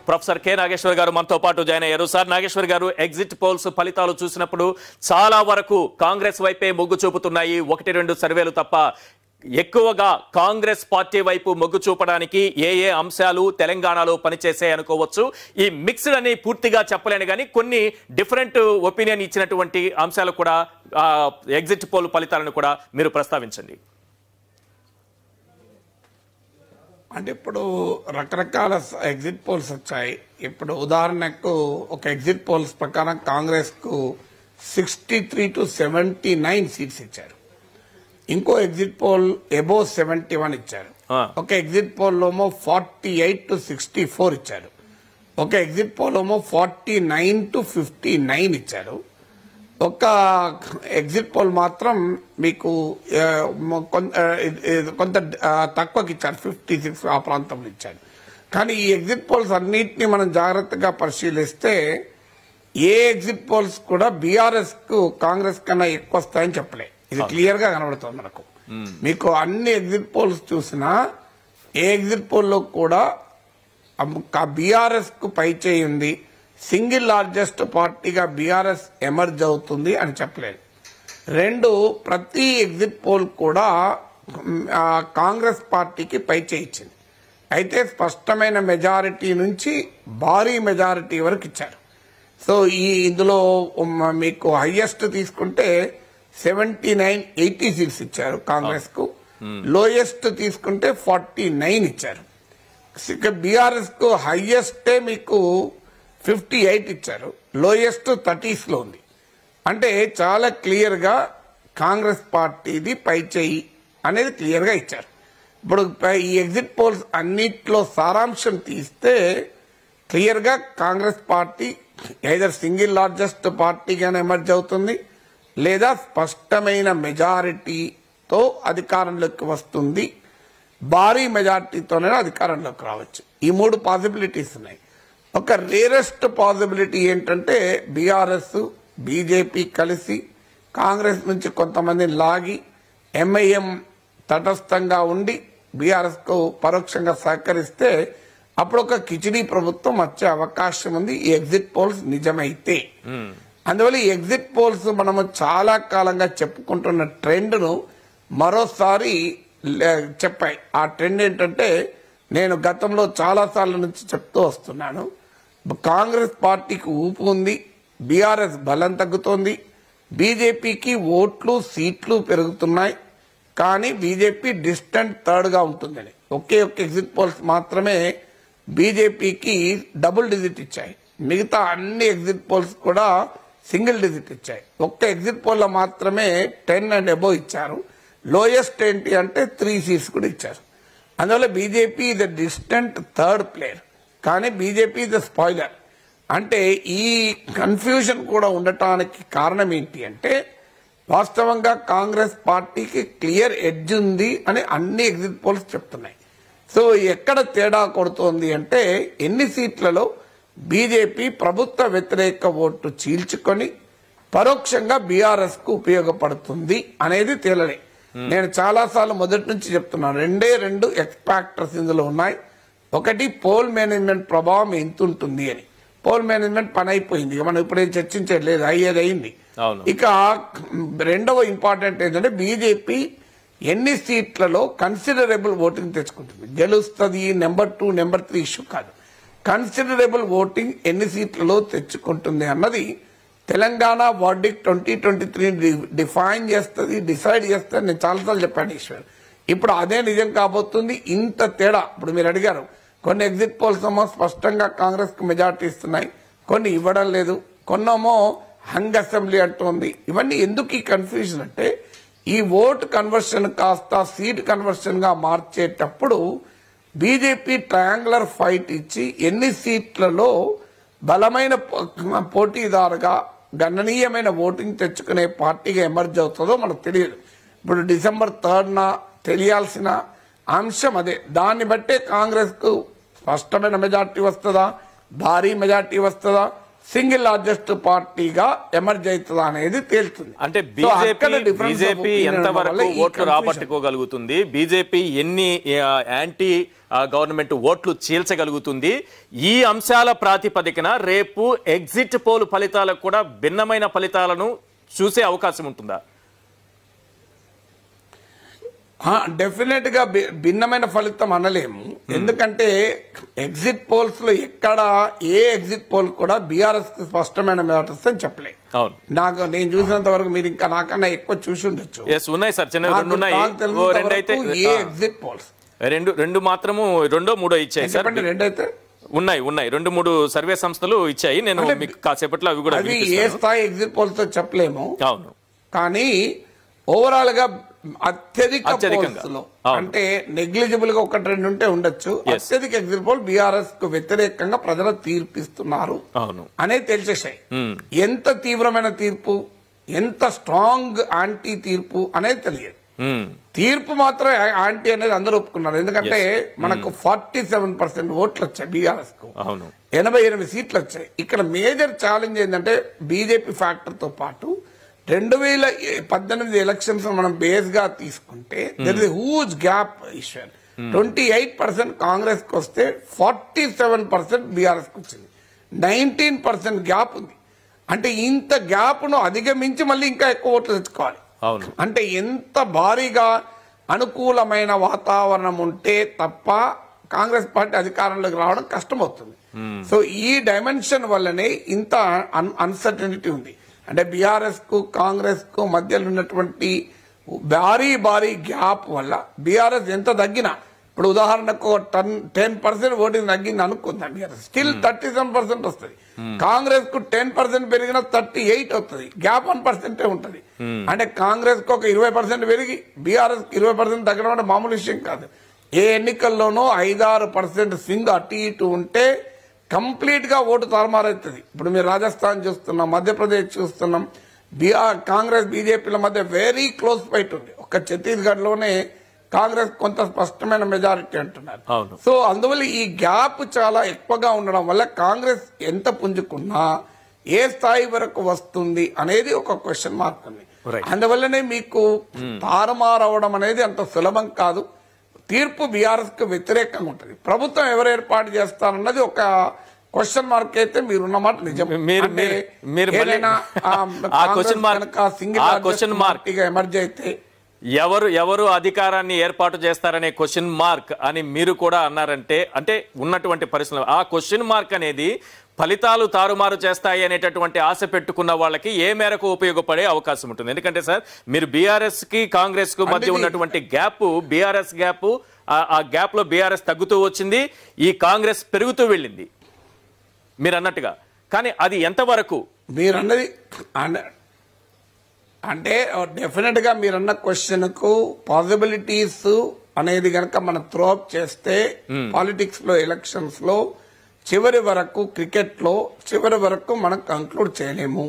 Professor K Nageshwar గారు మనతో పాటు జాయిన్ అయ్యారు. సార్ నాగేశ్వర్ గారు, ఎగ్జిట్ పోల్స్ ఫలితాలు చూసినప్పుడు చాలా వరకు కాంగ్రెస్ వైపే మొగ్గు చూపుతున్నాయి. 1-2 సర్వేలు తప్ప ఎక్కువగా కాంగ్రెస్ పార్టీ వైపు మొగ్గు చూపడానికి ఏ అంశాలు తెలంగాణలో పనిచేసే అనుకోవచ్చు. ఈ మిక్స్డ్ అని పూర్తిగా చెప్పలేను కానీ కొన్ని డిఫరెంట్ ఒపీనియన్ ఇచ్చినటువంటి అంశాలు కూడా ఎగ్జిట్ పోల్ ఫలితాలను కూడా మీరు ప్రస్తావించండి. అంటే ఇప్పుడు రకరకాల ఎగ్జిట్ పోల్స్ వచ్చాయి. ఇప్పుడు ఉదాహరణకు ఒక ఎగ్జిట్ పోల్స్ ప్రకారం కాంగ్రెస్ కు 63 to 79 సీట్స్ ఇచ్చారు. ఇంకో ఎగ్జిట్ పోల్ అబోవ్ 71 ఇచ్చారు. ఒక ఎగ్జిట్ పోల్ ఏమో 48 to 64 ఇచ్చారు. ఒక ఎగ్జిట్ పోల్ ఏమో 49 to 59 ఇచ్చారు. ఒక ఎగ్జిట్ పోల్ మాత్రం మీకు కొంత తక్కువకి ఇచ్చారు, 56 ఆ ప్రాంతంలో ఇచ్చారు. కానీ ఈ ఎగ్జిట్ పోల్స్ అన్నింటినీ మనం జాగ్రత్తగా పరిశీలిస్తే ఏ ఎగ్జిట్ పోల్స్ కూడా బీఆర్ఎస్ కు కాంగ్రెస్ కన్నా ఎక్కువ వస్తాయని చెప్పలే. ఇది క్లియర్ గా కనబడుతుంది మనకు. మీకు అన్ని ఎగ్జిట్ పోల్స్ చూసినా ఏ ఎగ్జిట్ పోల్లో కూడా బీఆర్ఎస్ కు పై చేయి ఉంది, సింగిల్ లార్జెస్ట్ పార్టీగా బీఆర్ఎస్ ఎమర్జ్ అవుతుంది అని చెప్పలేదు. రెండు, ప్రతి ఎగ్జిట్ పోల్ కూడా కాంగ్రెస్ పార్టీకి పై చేయి ఇచ్చింది. అయితే స్పష్టమైన మెజారిటీ నుంచి భారీ మెజారిటీ వరకు ఇచ్చారు. సో ఇందులో మీకు హైయెస్ట్ తీసుకుంటే 79-80 సీట్స్ ఇచ్చారు కాంగ్రెస్ కు. లోయెస్ట్ తీసుకుంటే 49 ఇచ్చారు. బీఆర్ఎస్ కు హైయెస్టే మీకు 58 ఇచ్చారు, లోయెస్ట్ 30s లో ఉంది. అంటే చాలా క్లియర్ గా కాంగ్రెస్ పార్టీది పై చేయి అనేది క్లియర్ గా ఇచ్చారు. ఇప్పుడు ఈ ఎగ్జిట్ పోల్స్ అన్నిట్లో సారాంశం తీస్తే క్లియర్ గా Congress party either single largest పార్టీగానే ఎమర్జ్ అవుతుంది, లేదా స్పష్టమైన మెజారిటీతో అధికారంలోకి వస్తుంది, భారీ మెజారిటీతోనే అధికారంలోకి రావచ్చు. ఈ 3 పాసిబిలిటీస్ ఉన్నాయి. ఒక రేరెస్ట్ పాసిబిలిటీ ఏంటంటే బీఆర్ఎస్ బీజేపీ కలిసి కాంగ్రెస్ నుంచి కొంతమందిని లాగి ఎంఐఎం తటస్థంగా ఉండి బీఆర్ఎస్ కు పరోక్షంగా సహకరిస్తే అప్పుడు ఒక కిచిడీ ప్రభుత్వం వచ్చే అవకాశం ఉంది, ఈ ఎగ్జిట్ పోల్స్ నిజమైతే. అందువల్ల ఈ ఎగ్జిట్ పోల్స్ మనము చాలా కాలంగా చెప్పుకుంటున్న ట్రెండ్ ను మరోసారి చెప్పాయి. ఆ ట్రెండ్ ఏంటంటే నేను గతంలో చాలా సార్ల నుంచి చెప్తూ వస్తున్నాను, కాంగ్రెస్ పార్టీకి ఊపు ఉంది, బీఆర్ఎస్ బలం తగ్గుతోంది, బీజేపీకి ఓట్లు సీట్లు పెరుగుతున్నాయి, కానీ బీజేపీ డిస్టెంట్ థర్డ్ గా ఉంటుందని. ఒకే ఒక్క ఎగ్జిట్ పోల్స్ మాత్రమే బీజేపీకి డబుల్ డిజిట్ ఇచ్చాయి. మిగతా అన్ని ఎగ్జిట్ పోల్స్ కూడా సింగిల్ డిజిట్ ఇచ్చాయి. ఒక్క ఎగ్జిట్ పోల్ లో మాత్రమే 10 and above ఇచ్చారు. లోయెస్ట్ ఏంటి అంటే 3 సీట్స్ కూడా ఇచ్చారు. అందువల్ల BJP is the distant third player, కానీ బీజేపీ ఇస్ ద స్పాయిలర్. అంటే ఈ కన్ఫ్యూజన్ కూడా ఉండటానికి కారణం ఏంటి అంటే వాస్తవంగా కాంగ్రెస్ పార్టీకి క్లియర్ ఎడ్జ్ ఉంది అని అన్ని ఎగ్జిట్ పోల్స్ చెప్తున్నాయి. సో ఎక్కడ తేడా కొడుతోంది అంటే ఎన్ని సీట్లలో బీజేపీ ప్రభుత్వ వ్యతిరేక ఓటు చీల్చుకొని పరోక్షంగా బీఆర్ఎస్ కు ఉపయోగపడుతుంది అనేది తేలలే. నేను చాలా సార్లు మొదటి నుంచి చెప్తున్నాను, 2 ఎక్స్ఫాక్టర్స్ ఇందులో ఉన్నాయి. ఒకటి పోల్ మేనేజ్మెంట్ ప్రభావం ఎంత ఉంటుంది అని. పోల్ మేనేజ్మెంట్ పని అయిపోయింది, మనం ఇప్పుడేం చర్చించలేదు, అయ్యేది అయింది. ఇక రెండవ ఇంపార్టెంట్ ఏంటంటే బీజేపీ ఎన్ని సీట్లలో కన్సిడరబుల్ ఓటింగ్ తెచ్చుకుంటుంది. గెలుస్తుంది నెంబర్ 2 నెంబర్ 3 ఇష్యూ కాదు, కన్సిడరబుల్ ఓటింగ్ ఎన్ని సీట్లలో తెచ్చుకుంటుంది అన్నది తెలంగాణ వర్డిక్ట్ 2023 డిఫైన్ చేస్తుంది, డిసైడ్ చేస్తుంది. నేను చాలాసార్లు చెప్పాను ఈశ్వర్, ఇప్పుడు అదే నిజం కాబోతుంది. ఇంత తేడా ఇప్పుడు మీరు అడిగారు, కొన్ని ఎగ్జిట్ పోల్స్ ఏమో స్పష్టంగా కాంగ్రెస్ కు మెజార్టీ ఇస్తున్నాయి, కొన్ని ఇవ్వడం లేదు, కొన్నేమో హంగ్ అసెంబ్లీ అంటోంది. ఇవన్నీ ఎందుకు ఈ కన్ఫ్యూజన్ అంటే ఈ ఓట్ కన్వర్షన్ కాస్త సీట్ కన్వర్షన్ గా మార్చేటప్పుడు బీజేపీ ట్రయాంగులర్ ఫైట్ ఇచ్చి ఎన్ని సీట్లలో బలమైన పోటీదారుగా గణనీయమైన ఓటింగ్ తెచ్చుకునే పార్టీగా ఎమర్జ్ అవుతుందో మనకు తెలియదు. ఇప్పుడు December 3rd తెలియాల్సిన అంశం అదే. దాన్ని బట్టే కాంగ్రెస్ కు స్పష్టమైన మెజార్టీ వస్తుందా, భారీ మెజార్టీ వస్తుందా, సింగిల్ లార్జెస్ట్ పార్టీగా ఎమర్జ్ అవుతుందా అనేది తేలుతుంది. అంటే బీజేపీ ఎంతవరకు ఓట్లు రాబట్టుకోగలుగుతుంది, బీజేపీ ఎన్ని యాంటీ గవర్నమెంట్ ఓట్లు చీల్చగలుగుతుంది, ఈ అంశాల ప్రాతిపదికన రేపు ఎగ్జిట్ పోల్ ఫలితాలకు కూడా భిన్నమైన ఫలితాలను చూసే అవకాశం ఉంటుందా? డెఫినెట్ గా భిన్నమైన ఫలితం అనలేము. ఎందుకంటే ఎగ్జిట్ పోల్స్ లో ఎక్కడ ఏ ఎగ్జిట్ పోల్ కూడా బీఆర్ఎస్ స్పష్టమైన మెజారిటీ వస్తుందని చెప్పలేదు. నేను చూసినంత వరకు మీరు ఇంకా నాకన్నా ఎక్కువ చూసి ఉండొచ్చు. ఉన్నాయి సార్, ఎగ్జిట్ పోల్స్ రెండు మాత్రము 2-3 ఇచ్చాయి సార్. రెండైతే ఉన్నాయి 2-3 సర్వే సంస్థలు ఇచ్చాయి. నేను మీకు కాసేపట్లో అవి కూడా ఏ స్థాయి ఎగ్జిట్ పోల్స్ తో చెప్పలేము. అవును, కానీ ఓవరాల్ గా అత్యధికంగా అంటే నెగ్లిజిబుల్ గా 1-2 ఉంటే ఉండొచ్చు. అత్యధిక ఎగ్జిట్ పోల్ బీఆర్ఎస్ కు వ్యతిరేకంగా ప్రజలు తీర్పిస్తున్నారు అనేది తెలిసేసాయి. ఎంత తీవ్రమైన తీర్పు, ఎంత స్ట్రాంగ్ యాంటీ తీర్పు అనేది తెలియదు. తీర్పు మాత్రం యాంటీ అనేది అందరూ ఒప్పుకున్నారు. ఎందుకంటే మనకు 47% ఓట్లు వచ్చాయి బీఆర్ఎస్ కు, 88 సీట్లు వచ్చాయి. ఇక్కడ మేజర్ ఛాలెంజ్ ఏంటంటే బీజేపీ ఫ్యాక్టర్ తో పాటు 2018 ఎలక్షన్స్ మనం బేస్ గా తీసుకుంటే there is huge gap. Eshwar 28% Congress కు వస్తే 47% బీఆర్ఎస్ కు వచ్చింది. 19% గ్యాప్ ఉంది. అంటే ఇంత గ్యాప్ ను అధిగమించి మళ్ళీ ఇంకా ఎక్కువ ఓట్లు తెచ్చుకోవాలి. అంటే ఎంత భారీగా అనుకూలమైన వాతావరణం ఉంటే తప్ప కాంగ్రెస్ పార్టీ అధికారంలోకి రావడం కష్టమవుతుంది. సో ఈ డైమెన్షన్ వల్లనే ఇంత అన్సర్టనిటీ ఉంది. అంటే బీఆర్ఎస్ కు కాంగ్రెస్ కు మధ్యలో ఉన్నటువంటి భారీ గ్యాప్ వల్ల బీఆర్ఎస్ ఎంత తగ్గినా, ఇప్పుడు ఉదాహరణకు 10% ఓటింగ్ తగ్గింది అనుకుందాం, బీఆర్ఎస్ స్టిల్ 37% వస్తుంది. కాంగ్రెస్ కు 10% పెరిగినా 38 వస్తుంది. గ్యాప్ 1% ఉంటుంది. అంటే కాంగ్రెస్ కు ఒక 20% పెరిగి బీఆర్ఎస్ కు 20% తగ్గడం అంటే మామూలు విషయం కాదు. ఏ ఎన్నికల్లోనూ 5-6% స్వింగ్ అటు ఇటు ఉంటే కంప్లీట్ గా ఓటు తారుమారవుతుంది. ఇప్పుడు మీరు రాజస్థాన్ చూస్తున్నాం, మధ్యప్రదేశ్ చూస్తున్నాం, కాంగ్రెస్ బీజేపీల మధ్య వెరీ క్లోజ్ ఫైట్ ఉంది. ఒక్క ఛత్తీస్గఢ్ లోనే కాంగ్రెస్ కొంత స్పష్టమైన మెజారిటీ అంటున్నారు. సో అందువల్ల ఈ గ్యాప్ చాలా ఎక్కువగా ఉండడం వల్ల కాంగ్రెస్ ఎంత పుంజుకున్నా ఏ స్థాయి వరకు వస్తుంది అనేది ఒక క్వశ్చన్ మార్క్ ఉంది. అందువల్లనే మీకు తారుమారవడం అనేది అంత సులభం కాదు. తీర్పు బీఆర్ఎస్ కు వ్యతిరేకంగా ఉంటుంది. ప్రభుత్వం ఎవరు ఏర్పాటు చేస్తారన్నది ఒక క్వశ్చన్ మార్క్ అయితే మీరున్నమాట నిజం. ఎమర్జ్ అయితే ఎవరు అధికారాన్ని ఏర్పాటు చేస్తారనే క్వశ్చన్ మార్క్ అని మీరు కూడా అన్నారంటే, అంటే ఉన్నటువంటి పరిస్థితులు ఆ క్వశ్చన్ మార్క్ అనేది ఫలితాలు తారుమారు చేస్తాయి అనేటటువంటి ఆశ పెట్టుకున్న వాళ్ళకి ఏ మేరకు ఉపయోగపడే అవకాశం ఉంటుంది? ఎందుకంటే సార్ మీరు బీఆర్ఎస్ కి కాంగ్రెస్ కు మధ్య ఉన్నటువంటి గ్యాప్, బీఆర్ఎస్ గ్యాప్, ఆ గ్యాప్ లో బీఆర్ఎస్ తగ్గుతూ వచ్చింది, ఈ కాంగ్రెస్ పెరుగుతూ వెళ్ళింది మీరు అన్నట్టుగా. కానీ అది ఎంతవరకు మీరన్నది అంటే డెఫినెట్ గా మీరన్న క్వశ్చన్ కు పాసిబిలిటీస్ అనేది గనక మనం త్రో అప్ చేస్తే పాలిటిక్స్ లో, ఎలక్షన్స్ లో చివరి వరకు, క్రికెట్ లో చివరి వరకు మనం కంక్లూడ్ చేయలేము.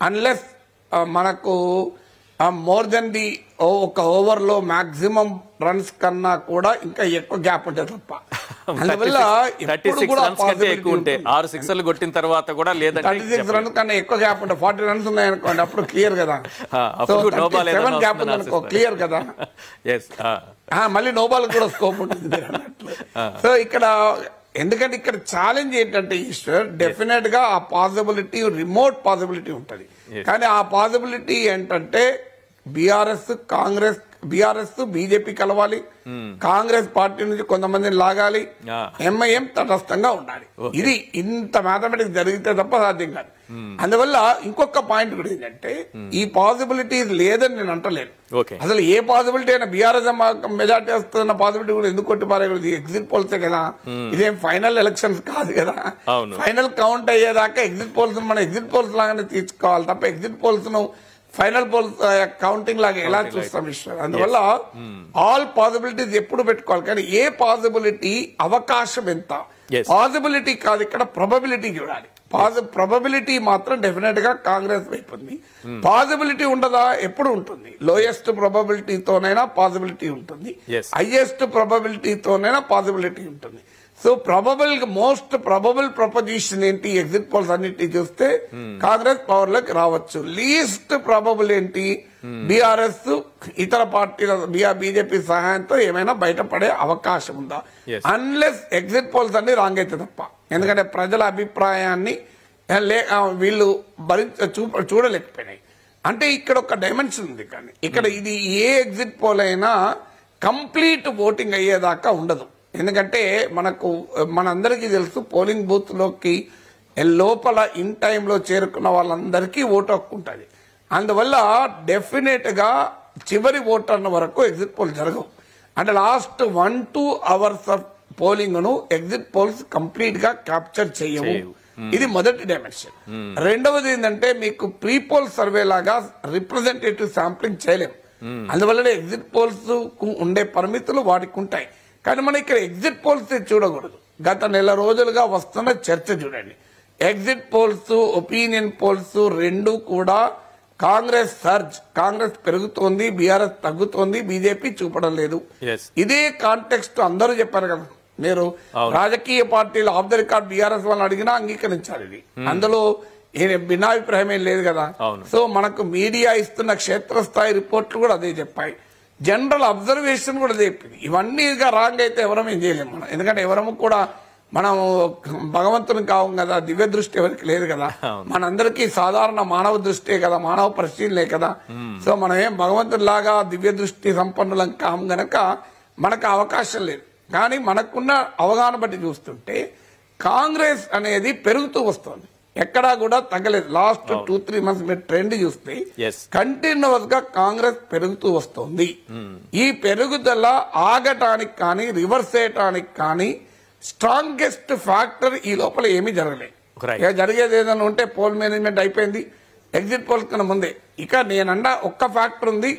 అన్లెస్ మనకు మోర్ దెన్ ది ఒక ఓవర్ లో మాక్సిమం రన్స్ కన్నా కూడా ఇంకా ఎక్కువ గ్యాప్ ఉంటుంది తప్ప. అందువల్ల 6 సిక్సర్లు కొట్టిన తర్వాత కూడా లేదా 36 రన్స్ కన్నా ఎక్కువ గ్యాప్ ఉంటుంది. 40 రన్స్ ఉన్నాయనుకోండి, అప్పుడు క్లియర్ కదా. 7 గ్యాప్ ఉంది అనుకో, క్లియర్ కదా. మళ్ళీ నోబాల్ కూడా స్కోప్ ఉంటుంది అన్నట్లు. సో ఇక్కడ ఎందుకంటే ఇక్కడ ఛాలెంజ్ ఏంటంటే ఈశ్వర్ డెఫినెట్ గా ఆ పాసిబిలిటీ, రిమోట్ పాసిబిలిటీ ఉంటుంది. కానీ ఆ పాసిబిలిటీ ఏంటంటే బీఆర్ఎస్ బీజేపీ కలవాలి, కాంగ్రెస్ పార్టీ నుంచి కొంతమందిని లాగాలి, ఎంఐఎం తటస్థంగా ఉండాలి. ఇది ఇంత మ్యాథమెటిక్స్ జరిగితే తప్ప సాధ్యం కాదు. అందువల్ల ఇంకొక పాయింట్ కూడా ఏంటంటే ఈ పాసిబిలిటీ లేదని నేను అంటలేను. అసలు ఏ పాసిబిలిటీ అయినా బీఆర్ఎస్ మెజార్టీ వస్తున్న పాసిబిలిటీ కూడా ఎందుకు కొట్టిపారేది? ఎగ్జిట్ పోల్సే కదా, ఇదేం ఫైనల్ ఎలక్షన్స్ కాదు కదా. ఫైనల్ కౌంట్ అయ్యేదాకా ఎగ్జిట్ పోల్స్ మనం ఎగ్జిట్ పోల్స్ లాగానే తీర్చుకోవాలి తప్ప ఎగ్జిట్ పోల్స్ ను ఫైనల్ పోల్స్ కౌంటింగ్ లాగా ఎలా చూస్తాం ఈశ్వర్? అందువల్ల ఆల్ పాసిబిలిటీస్ ఎప్పుడు పెట్టుకోవాలి. కానీ ఏ పాసిబిలిటీ, అవకాశం ఎంత, పాసిబిలిటీ కాదు, ఇక్కడ ప్రాబబిలిటీ చూడాలి. ప్రాబబిలిటీ మాత్రం డెఫినెట్ గా కాంగ్రెస్ వైపు ఉంది. పాసిబిలిటీ ఉండదా? ఎప్పుడు ఉంటుంది. లోయెస్ట్ ప్రాబబిలిటీతోనైనా పాసిబిలిటీ ఉంటుంది, హైయెస్ట్ ప్రాబబిలిటీతోనైనా పాసిబిలిటీ ఉంటుంది. సో మోస్ట్ ప్రాబబుల్ ప్రపోజిషన్ ఏంటి? ఎగ్జిట్ పోల్స్ అన్నిటి చూస్తే కాంగ్రెస్ పవర్ లోకి రావచ్చు. లీస్ట్ ప్రాబబుల్ ఏంటి? బీఆర్ఎస్ ఇతర పార్టీల బీజేపీ సహాయంతో ఏమైనా బయటపడే అవకాశం ఉందా? అన్లెస్ ఎగ్జిట్ పోల్స్ అన్ని రాంగ్ అయితే తప్ప. ఎందుకంటే ప్రజల అభిప్రాయాన్ని వీళ్ళు చూడలేకపోయినాయి. అంటే ఇక్కడ ఒక డైమెన్షన్ ఉంది. కానీ ఇక్కడ ఇది ఏ ఎగ్జిట్ పోల్ అయినా కంప్లీట్ ఓటింగ్ అయ్యేదాకా ఉండదు. ఎందుకంటే మనందరికీ తెలుసు, పోలింగ్ బూత్ లోకి లోపల ఇన్ టైంలో చేరుకున్న వాళ్ళందరికీ ఓటు హక్కు ఉంటుంది. అందువల్ల డెఫినెట్ గా చివరి ఓటర్ల వరకు ఎగ్జిట్ పోల్ జరగవు. అంటే లాస్ట్ 1-2 అవర్స్ ఆఫ్ పోలింగ్ ను ఎగ్జిట్ పోల్స్ కంప్లీట్ గా క్యాప్చర్ చేయవు. ఇది మొదటి డైమెన్షన్. రెండవది ఏంటంటే మీకు ప్రీ పోల్ సర్వే లాగా రిప్రజెంటేటివ్ శాంప్లింగ్ చేయలేము. అందువల్ల ఎగ్జిట్ పోల్స్ ఉండే పరిమితులు వాటికి ఉంటాయి. కానీ మనం ఇక్కడ ఎగ్జిట్ పోల్స్ చూడకూడదు. గత నెల రోజులుగా వస్తున్న చర్చ చూడండి. ఎగ్జిట్ పోల్స్, ఒపీనియన్ పోల్స్ రెండు కూడా కాంగ్రెస్ సర్జ్, కాంగ్రెస్ పెరుగుతోంది, బీఆర్ఎస్ తగ్గుతోంది, బీజేపీ చూపడం లేదు. ఇదే కాంటెక్స్ట్ అందరూ చెప్పారు కదా. మీరు రాజకీయ పార్టీలు ఆఫ్ ద రికార్డ్ బీఆర్ఎస్ వాళ్ళని అడిగినా అంగీకరించాలి. ఇది అందులో భిన్నాభిప్రాయం ఏం లేదు కదా. సో మనకు మీడియా ఇస్తున్న క్షేత్రస్థాయి రిపోర్ట్లు కూడా అదే చెప్పాయి. జనరల్ అబ్జర్వేషన్ కూడా చెప్పింది. ఇవన్నీ రాంగ్ అయితే ఎవరం ఏం చేయలేము మనం. ఎందుకంటే ఎవరము కూడా మనం భగవంతుని కావు కదా, దివ్య దృష్టి ఎవరికి లేదు కదా. మనందరికీ సాధారణ మానవ దృష్టే కదా, మానవ పరిశీలనే కదా. సో మనం ఏం భగవంతునిలాగా దివ్య దృష్టి సంపన్నులం కాం గనక మనకు అవకాశం లేదు. కానీ మనకున్న అవగాహన బట్టి చూస్తుంటే కాంగ్రెస్ అనేది పెరుగుతూ వస్తుంది, ఎక్కడా కూడా తగ్గలేదు. లాస్ట్ 2-3 మంత్స్ మీరు ట్రెండ్ చూస్తే కంటిన్యూస్ గా కాంగ్రెస్ పెరుగుతూ వస్తుంది. ఈ పెరుగుదల ఆగటానికి కానీ రివర్స్ చేయటానికి కానీ స్ట్రాంగెస్ట్ ఫ్యాక్టర్ ఈ లోపల ఏమీ జరగలేదు. జరిగేది ఏదైనా ఉంటే పోల్ మేనేజ్మెంట్ అయిపోయింది, ఎగ్జిట్ పోల్స్ కన్నా ముందే. ఇక నేనన్నా ఒక్క ఫ్యాక్టర్ ఉంది,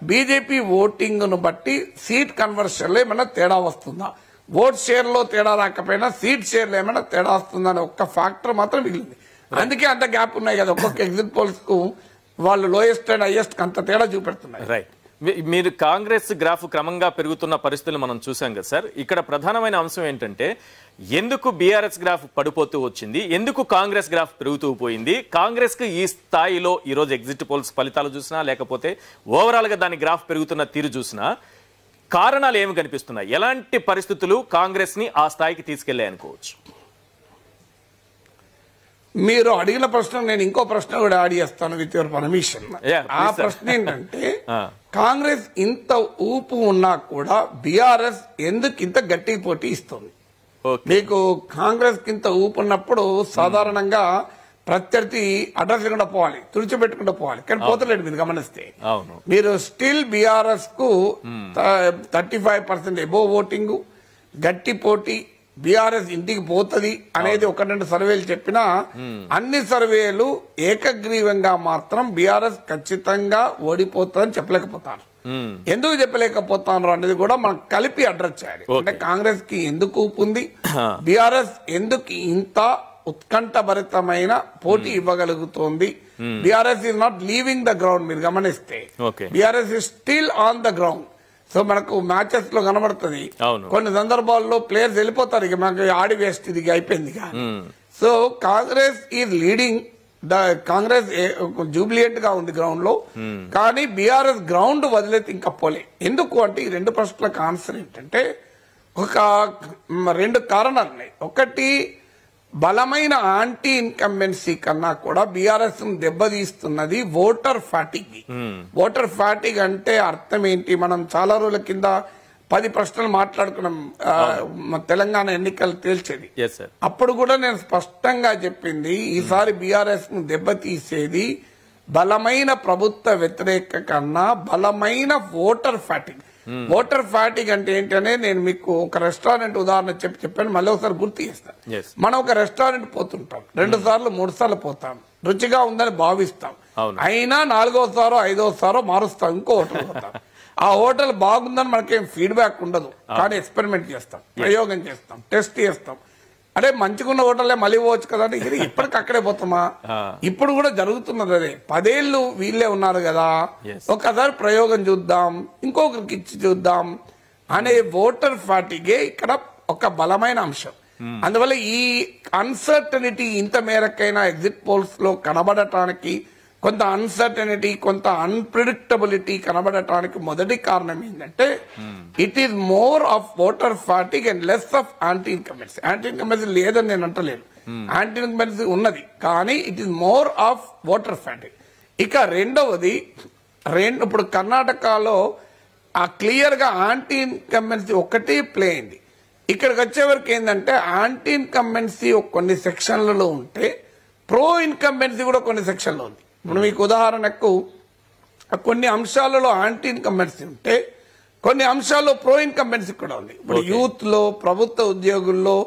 బీజేపీ ఓటింగ్ ను బట్టి సీట్ కన్వర్షన్ లో ఏమైనా తేడా వస్తుందా, ఓట్ షేర్ లో తేడా రాకపోయినా సీట్ షేర్ లో ఏమైనా తేడా వస్తుందా అనే ఒక్క ఫ్యాక్టర్ మాత్రం మిగిలింది. అందుకే అంత గ్యాప్ ఉన్నాయి కదా. ఒక్కొక్క ఎగ్జిట్ పోల్స్ కు వాళ్ళు లోయెస్ట్ అండ్ హైయెస్ట్ అంత తేడా చూపెడుతున్నారు. రైట్. మీరు కాంగ్రెస్ గ్రాఫ్ క్రమంగా పెరుగుతున్న పరిస్థితులు మనం చూసాం కదా సార్. ఇక్కడ ప్రధానమైన అంశం ఏంటంటే ఎందుకు బీఆర్ఎస్ గ్రాఫ్ పడిపోతూ వచ్చింది, ఎందుకు కాంగ్రెస్ గ్రాఫ్ పెరుగుతూ పోయింది? కాంగ్రెస్ కి ఈ స్థాయిలో ఈ రోజు ఎగ్జిట్ పోల్స్ ఫలితాలు చూసినా లేకపోతే ఓవరాల్ గా దాని గ్రాఫ్ పెరుగుతున్న తీరు చూసినా కారణాలు ఏమి కనిపిస్తున్నాయి? ఎలాంటి పరిస్థితులు కాంగ్రెస్ ని ఆ స్థాయికి తీసుకెళ్లాయి అనుకోవచ్చు? మీరు అడిగిన ప్రశ్న నేను ఇంకో ప్రశ్న కూడా యాడ్ చేస్తాను విత్ యువర్ పర్మిషన్. ఆ ప్రశ్న ఏంటంటే కాంగ్రెస్ ఇంత ఊపు ఉన్నా కూడా బీఆర్ఎస్ ఎందుకు ఇంత గట్టి పోటీ ఇస్తుంది? మీకు కాంగ్రెస్ కి ఇంత ఊపు ఉన్నప్పుడు సాధారణంగా ప్రత్యర్థి అడ్రస్ కూడా పోవాలి, తుడిచిపెట్టుకుంటూ పోవాలి. కానీ పోతలేడు. మీరు గమనిస్తే మీరు స్టిల్ బీఆర్ఎస్ కు 35% ఎబోవ్ ఓటింగ్, గట్టి పోటీ, బీఆర్ఎస్ ఇంటికి పోతుంది అనేది 1-2 సర్వేలు చెప్పినా అన్ని సర్వేలు ఏకగ్రీవంగా మాత్రం బీఆర్ఎస్ ఖచ్చితంగా ఓడిపోతుందని చెప్పలేకపోతారు. ఎందుకు చెప్పలేకపోతారు అనేది కూడా మనం కలిపి అడ్రస్ చేయాలి. అంటే కాంగ్రెస్ కి ఎందుకు ఊపుంది, బీఆర్ఎస్ ఎందుకు ఇంత ఉత్కంఠభరితమైన పోటీ ఇవ్వగలుగుతోంది? BRS is not leaving the ground. మీరు గమనిస్తే BRS is still on the ground. So మనకు మ్యాచెస్ లో కనబడుతుంది కొన్ని సందర్భాల్లో ప్లేయర్స్ వెళ్ళిపోతారు, ఇక మనకు ఆడి వేస్ట్, ఇది అయిపోయింది. So Congress is leading the Congress jubilant గా ఉంది గ్రౌండ్ లో. కానీ బీఆర్ఎస్ గ్రౌండ్ వదిలేతే ఇంకా పోలే. ఎందుకు అంటే ఈ రెండు ప్రశ్నలకు ఆన్సర్ ఏంటంటే ఒక 2 కారణాలు ఉన్నాయి. ఒకటి, బలమైన యాంటీ ఇన్కంబెన్సీ కన్నా కూడా బీఆర్ఎస్ దెబ్బతీస్తున్నది ఓటర్ ఫ్యాటిగ్. ఓటర్ ఫ్యాటిగ్ అంటే అర్థం ఏంటి? మనం చాలా రోజుల కింద 10 ప్రశ్నలు మాట్లాడుకున్నాం తెలంగాణ ఎన్నికలు తేల్చేది. అప్పుడు కూడా నేను స్పష్టంగా చెప్పింది, ఈసారి బీఆర్ఎస్ ను దెబ్బతీసేది బలమైన ప్రభుత్వ వ్యతిరేక కన్నా బలమైన ఓటర్ ఫ్యాటిగ్. ఓటర్ ఫ్యాటిగ్ అంటే ఏంటనే నేను మీకు ఒక రెస్టారెంట్ ఉదాహరణ చెప్పాను, మళ్ళీ ఒకసారి గుర్తు చేస్తాను. మనం ఒక రెస్టారెంట్ పోతుంటాం, 2 సార్లు 3 సార్లు పోతాం, రుచిగా ఉందని భావిస్తాం. అయినా 4వ సారో 5వ సారో మారుస్తాం, ఇంకో హోటల్ పోతాం. ఆ హోటల్ బాగుందని మనకేం ఫీడ్బ్యాక్ ఉండదు, కానీ ఎక్స్పెరిమెంట్ చేస్తాం, ప్రయోగం చేస్తాం, టెస్ట్ చేస్తాం. అదే మంచిగున్న హోటల్లే మళ్ళీ పోవచ్చు కదా, ఇది ఇప్పటికి అక్కడే పోతామా? ఇప్పుడు కూడా జరుగుతున్నది అదే. 10 ఏళ్లు వీళ్ళే ఉన్నారు కదా, ఒకసారి ప్రయోగం చూద్దాం, ఇంకొకరికి ఇచ్చి చూద్దాం అనే ఓటర్ ఫ్యాటిగే ఇక్కడ ఒక బలమైన అంశం. అందువల్ల ఈ అన్సర్టనిటీ ఇంత మేరకైనా ఎగ్జిట్ పోల్స్ లో కనబడటానికి, కొంత అన్సర్టనిటీ, కొంత అన్ప్రిడిక్టబిలిటీ కనబడటానికి మొదటి కారణం ఏంటంటే it is more of voter fatigue and less of anti incumbency. Anti incumbency లేదని నేను అంటలేను, యాంటీ ఇన్కంబెన్సీ ఉన్నది, కానీ it is more of voter fatigue. ఇక రెండవది, ఇప్పుడు కర్ణాటకలో ఆ క్లియర్ గా యాంటీ ఇన్కంబెన్సీ ఒకటి ప్లే అయింది. ఇక్కడికి వచ్చే వరకు ఏంటంటే యాంటీ ఇన్కంబెన్సీ కొన్ని సెక్షన్లలో ఉంటే ప్రో ఇన్కంబెన్సీ కూడా కొన్ని సెక్షన్లో ఉంది. ఇప్పుడు మీకు ఉదాహరణకు కొన్ని అంశాలలో యాంటీ ఇన్కంబెన్సీ ఉంటే కొన్ని అంశాల్లో ప్రో ఇన్కంబెన్సీ కూడా ఉంది. ఇప్పుడు యూత్ లో, ప్రభుత్వ ఉద్యోగుల్లో